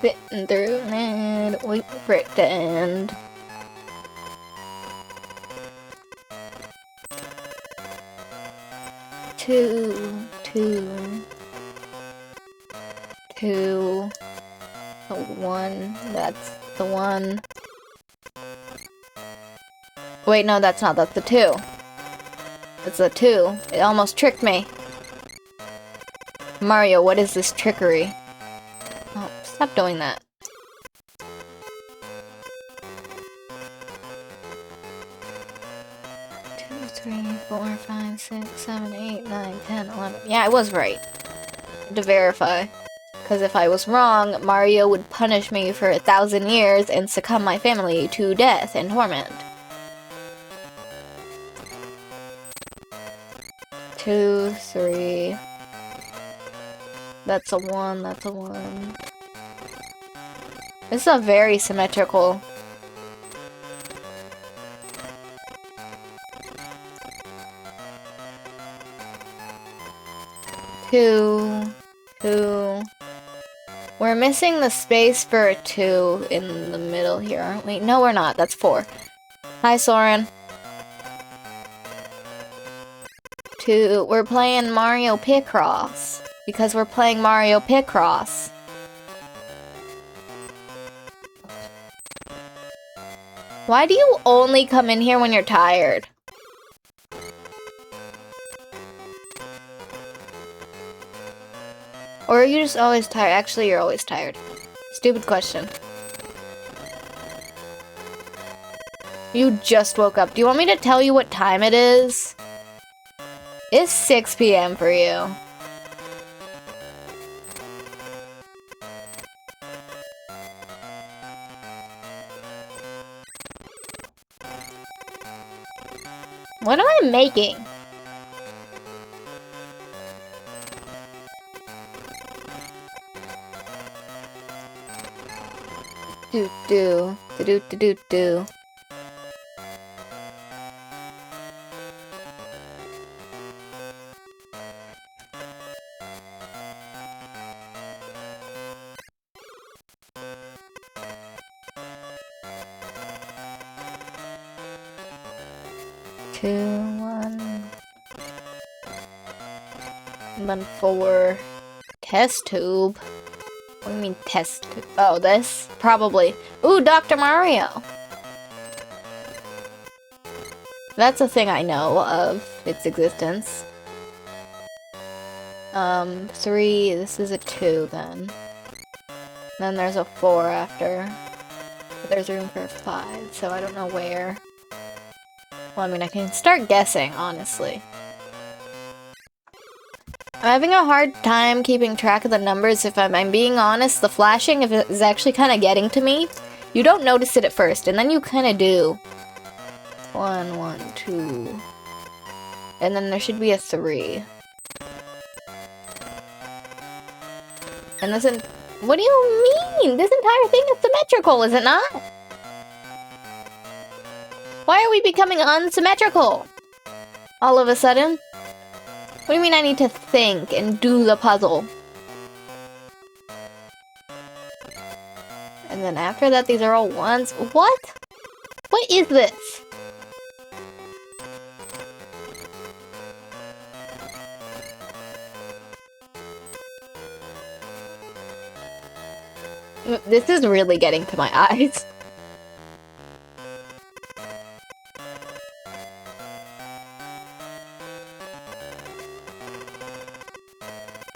Sitting through an ad, waiting for it to end. Two. The 1, that's the 1. Wait, no, that's not, that's the 2. It's the 2. It almost tricked me. Mario, what is this trickery? Oh, stop doing that. Two, 3, 4, 5, 6, 7, 8, 9, 10, 11. Yeah, I was right. To verify. Because if I was wrong, Mario would punish me for 1,000 years and succumb my family to death and torment. 2, 3. That's a 1, that's a 1. This is a very symmetrical. Two. We're missing the space for a 2 in the middle here, aren't we? No, we're not. That's 4. Hi, Soren. 2. We're playing Mario Picross. Because we're playing Mario Picross. Why do you only come in here when you're tired? Or are you just always tired? Actually, you're always tired. Stupid question. You just woke up. Do you want me to tell you what time it is? It's 6 p.m. for you. What am I making? Do. 2, 1. And then 4. Test tube. What do you mean test tube? Oh, this? Probably. Ooh, Dr. Mario! That's a thing I know of its existence. 3, this is a 2 then. Then there's a 4 after. But there's room for a 5, so I don't know where. Well, I mean, I can start guessing, honestly. I'm having a hard time keeping track of the numbers. If I'm being honest, the flashing is actually kind of getting to me. You don't notice it at first, and then you kind of do. 1, 1, 2. And then there should be a 3. And this what do you mean? This entire thing is symmetrical, is it not? Why are we becoming unsymmetrical? All of a sudden? What do you mean I need to think and do the puzzle? And then after that, these are all ones. What? What is this? This is really getting to my eyes.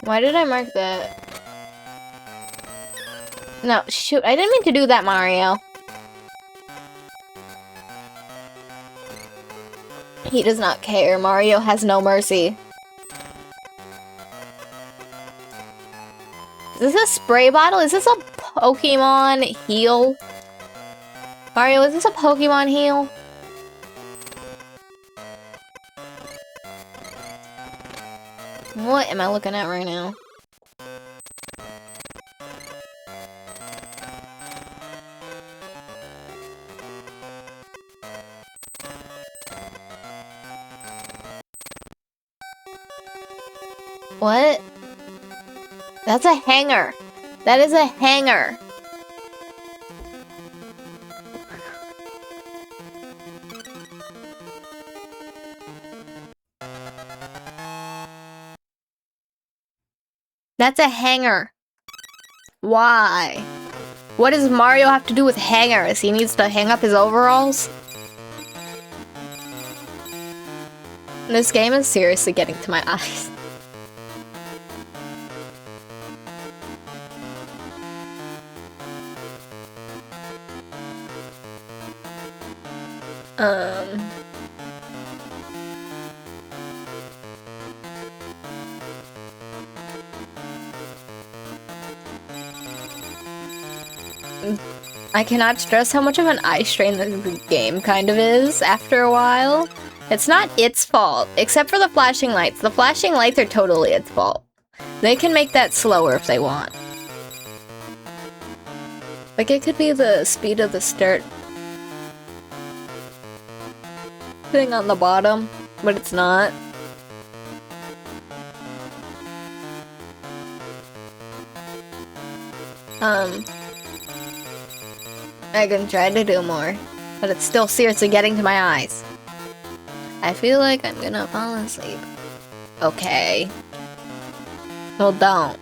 Why did I mark that? No, shoot, I didn't mean to do that, Mario. He does not care. Mario has no mercy. Is this a spray bottle? Is this a Pokemon heal? Mario, is this a Pokemon heal? What am I looking at right now? What? That's a hanger. That is a hanger. That's a hanger. Why? What does Mario have to do with hangers? He needs to hang up his overalls? This game is seriously getting to my eyes. I cannot stress how much of an eye strain this game kind of is after a while. It's not its fault, except for the flashing lights. The flashing lights are totally its fault. They can make that slower if they want. Like, it could be the speed of the start thing on the bottom, but it's not. I can try to do more, but it's still seriously getting to my eyes. I feel like I'm gonna fall asleep. Okay. Well, don't.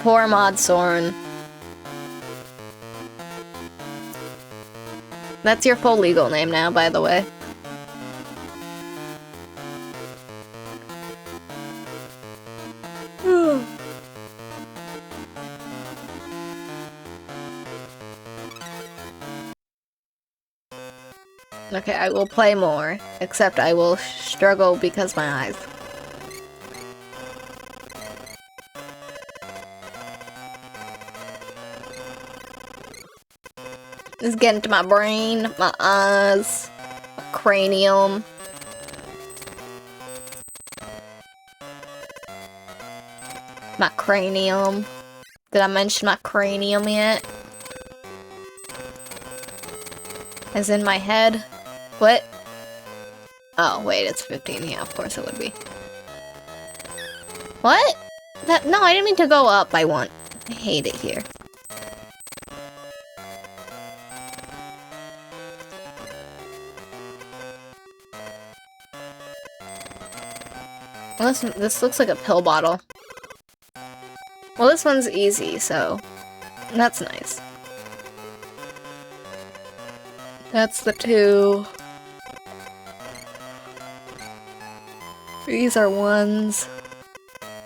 Poor Mod Soren. That's your full legal name now, by the way. Okay, I will play more, except I will struggle because my eyes. It's getting to my brain, my eyes, my cranium. My cranium. Did I mention my cranium yet? As in my head? What? Oh, wait, it's 15. Yeah, of course it would be. What? No, I didn't mean to go up by one. I hate it here. Well, this looks like a pill bottle. Well, this one's easy, so that's nice. That's the 2. These are 1s.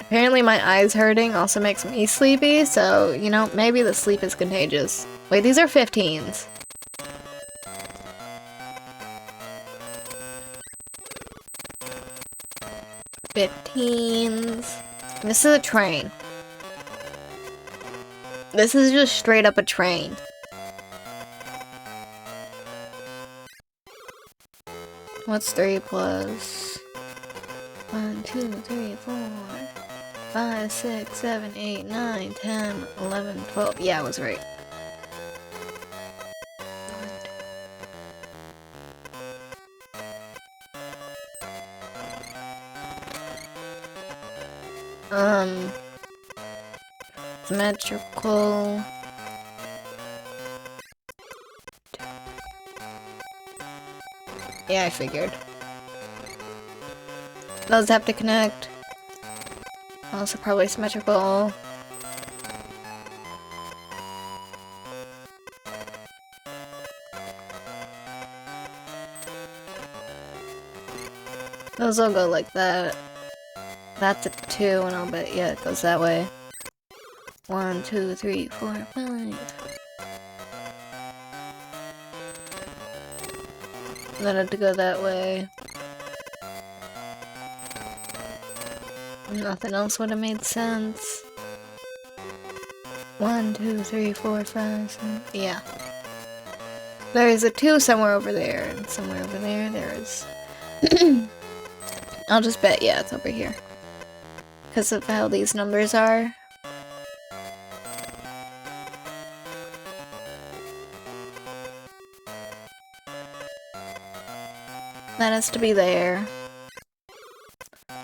Apparently my eyes hurting also makes me sleepy, so, you know, maybe the sleep is contagious. Wait, these are 15s. This is a train. This is just straight up a train. What's 3 plus? 1, 2, 3, 4, 5, 6, 7, 8, 9, 10, 11, 12. Yeah, I was right. Symmetrical. Yeah, I figured. Those have to connect. Also probably symmetrical. Those will go like that. That's a 2, and I'll bet, yeah, it goes that way. 1, 2, 3, 4, 5. Then I have to go that way. Nothing else would have made sense. 1, 2, 3, 4, 5, 6. Yeah. There is a 2 somewhere over there, and somewhere over there, there is. I'll just bet, yeah, it's over here. Because of how these numbers are. That has to be there.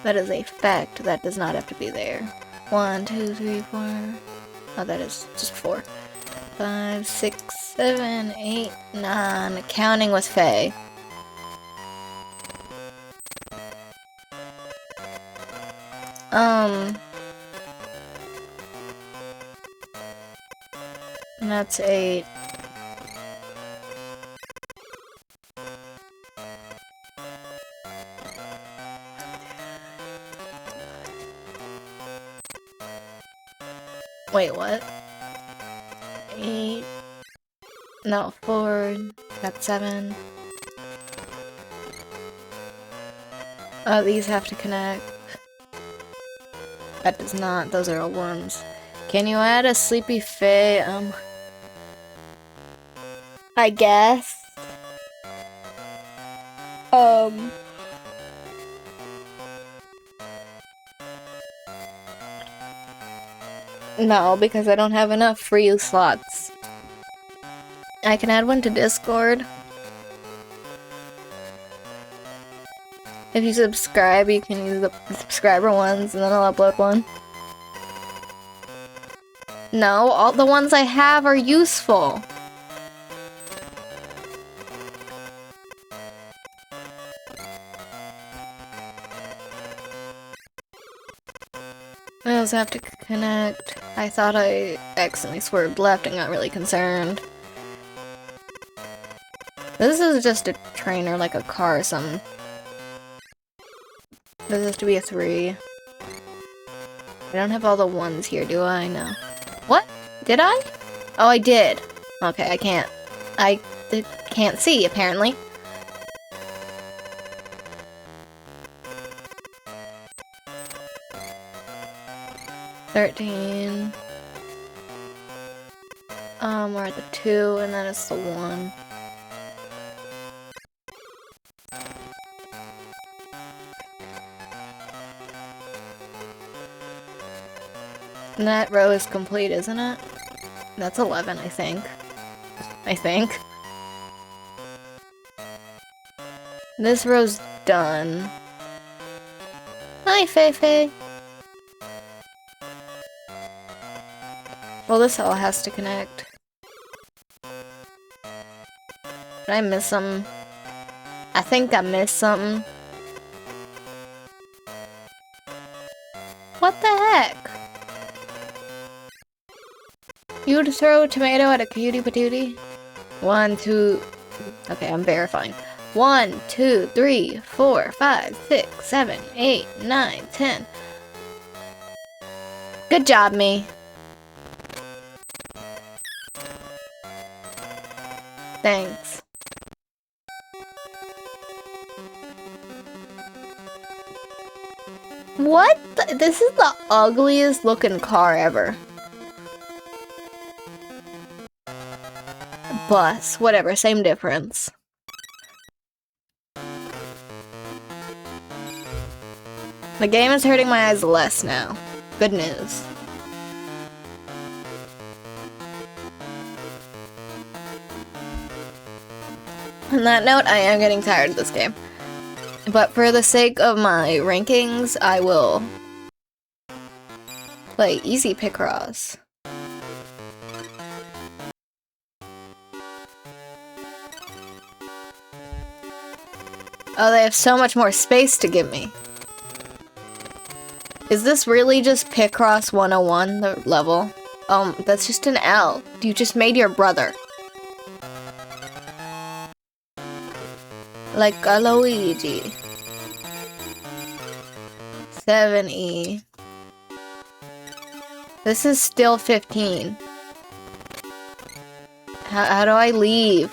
That is a fact. That does not have to be there. 1, 2, 3, 4. Oh, that is just 4. 5, 6, 7, 8, 9. Counting with Faye. That's 8. Wait, what? 8. No, 4. That's 7. Oh, these have to connect. That does not. Those are all 1s. Can you add a Sleepy Faye? I guess. No, because I don't have enough free slots. I can add one to Discord. If you subscribe, you can use the subscriber ones, and then I'll upload one. No, all the ones I have are useful. I also have to connect. I thought I accidentally swerved left and got really concerned. This is just a train or like a car or something. This has to be a 3. I don't have all the 1s here, do I? No. What? Did I? Oh, I did. Okay, I can't see, apparently. $13. We're at the 2, and then it's the 1. And that row is complete, isn't it? That's 11, I think. This row's done. Hi, Feifei. Well, this all has to connect. Did I miss something? I think I missed something. What the heck? You would throw a tomato at a cutie patootie? 1, 2... Okay, I'm verifying. 1, 2, 3, 4, 5, 6, 7, 8, 9, 10. Good job, me. Thanks. What? This is the ugliest looking car ever. Bus. Whatever, same difference. The game is hurting my eyes less now. Good news. On that note, I am getting tired of this game. But for the sake of my rankings, I will play easy Picross. Oh, they have so much more space to give me. Is this really just Picross 101, the level? That's just an L. You just made your brother. Like a Luigi. 7E. This is still 15. How do I leave?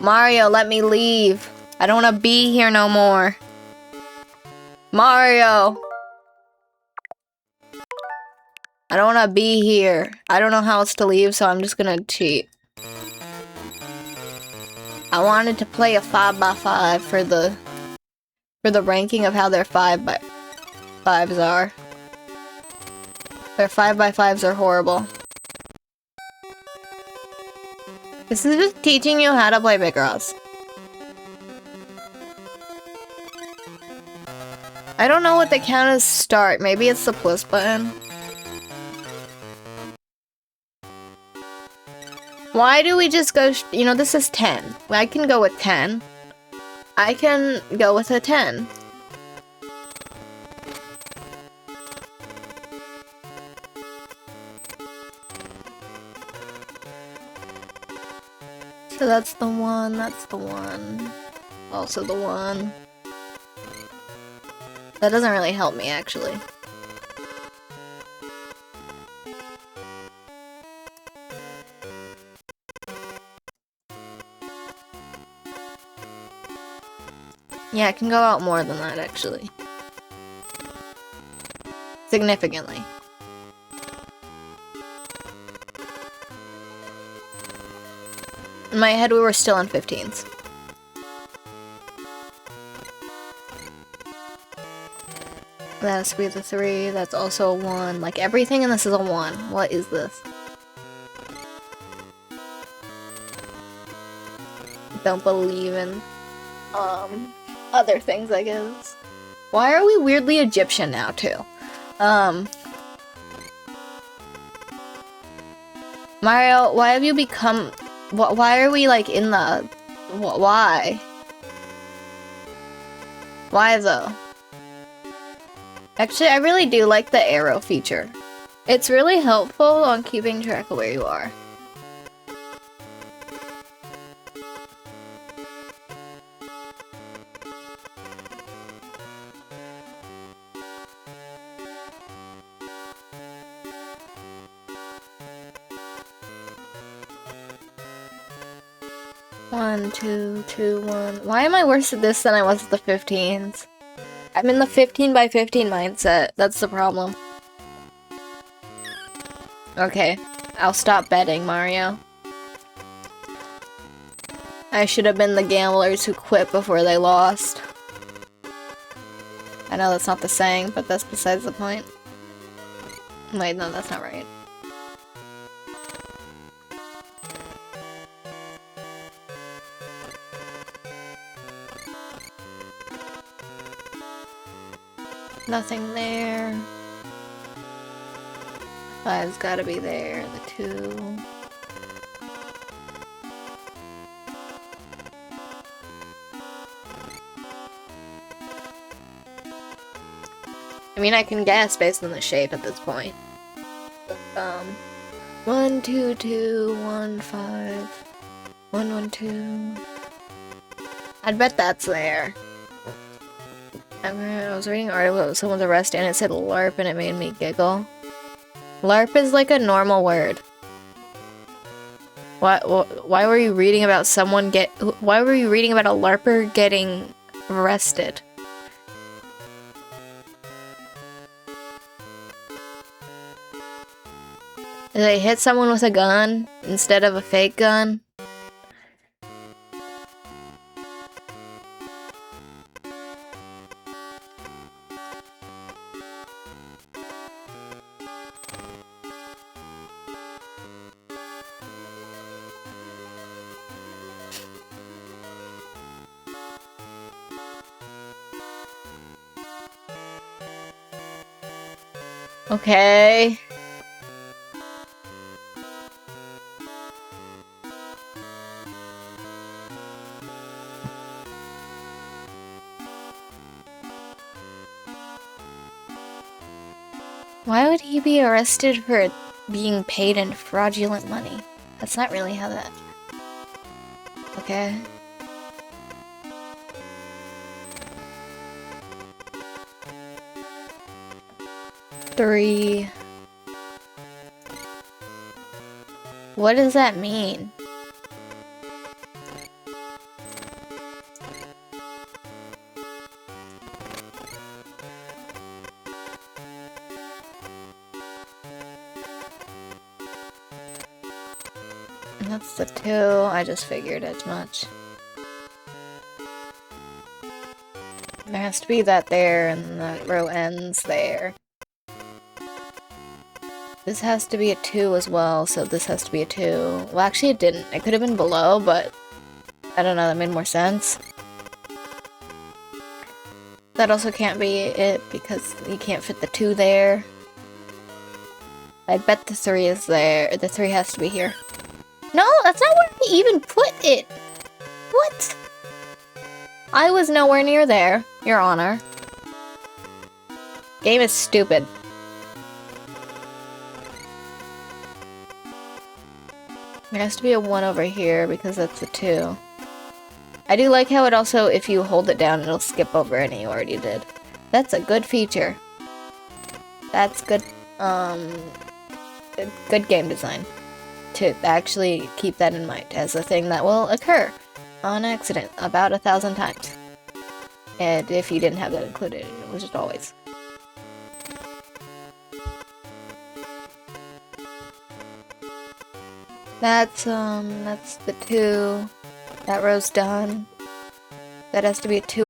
Mario, let me leave. I don't want to be here no more. Mario! I don't want to be here. I don't know how else to leave, so I'm just gonna cheat. I wanted to play a 5x5 for the ranking of how their 5x5s are. Their 5x5s are horrible. This is just teaching you how to play Picross. I don't know what they count as start. Maybe it's the plus button. Why do we just go, you know, this is 10. I can go with 10. I can go with a 10. So that's the one, that's the one. Also the one. That doesn't really help me, actually. Yeah, it can go out more than that, actually. Significantly. In my head, we were still in 15s. That has to be the 3. That's also a 1. Like, everything in this is a 1. What is this? Don't believe in, other things, I guess. Why are we weirdly Egyptian now, too? Mario, why have you become... Why are we, like, in the... Why? Why, though? Actually, I really do like the arrow feature. It's really helpful on keeping track of where you are. One, two, 2, 1. Why am I worse at this than I was at the 15s? I'm in the 15 by 15 mindset. That's the problem. Okay, I'll stop betting, Mario. I should have been the gamblers who quit before they lost. I know that's not the saying, but that's besides the point. Wait, no, that's not right. Nothing there. 5's gotta be there. The 2. I mean, I can guess based on the shape at this point. 1 2 2 1 5 1 1 2. I'd bet that's there. I was reading an article about someone's arrested and it said LARP and it made me giggle. LARP is like a normal word. Why were you reading about why were you reading about a LARPer getting arrested? Did they hit someone with a gun instead of a fake gun? Okay. Why would he be arrested for being paid in fraudulent money? That's not really how that... Okay. Three. What does that mean? That's the 2. I just figured as much. There has to be that there, and that row ends there. This has to be a 2 as well, so this has to be a 2. Well, actually it didn't. It could have been below, but I don't know, that made more sense. That also can't be it, because you can't fit the 2 there. I bet the 3 is there. The 3 has to be here. No, that's not where I even put it! What? I was nowhere near there, Your Honor. Game is stupid. There has to be a 1 over here because that's a 2. I do like how it also, if you hold it down, it'll skip over any you already did. That's a good feature. That's good, good game design. To actually keep that in mind as a thing that will occur on accident about 1,000 times. And if you didn't have that included, it was just always. That's the 2. That row's done. That has to be a 2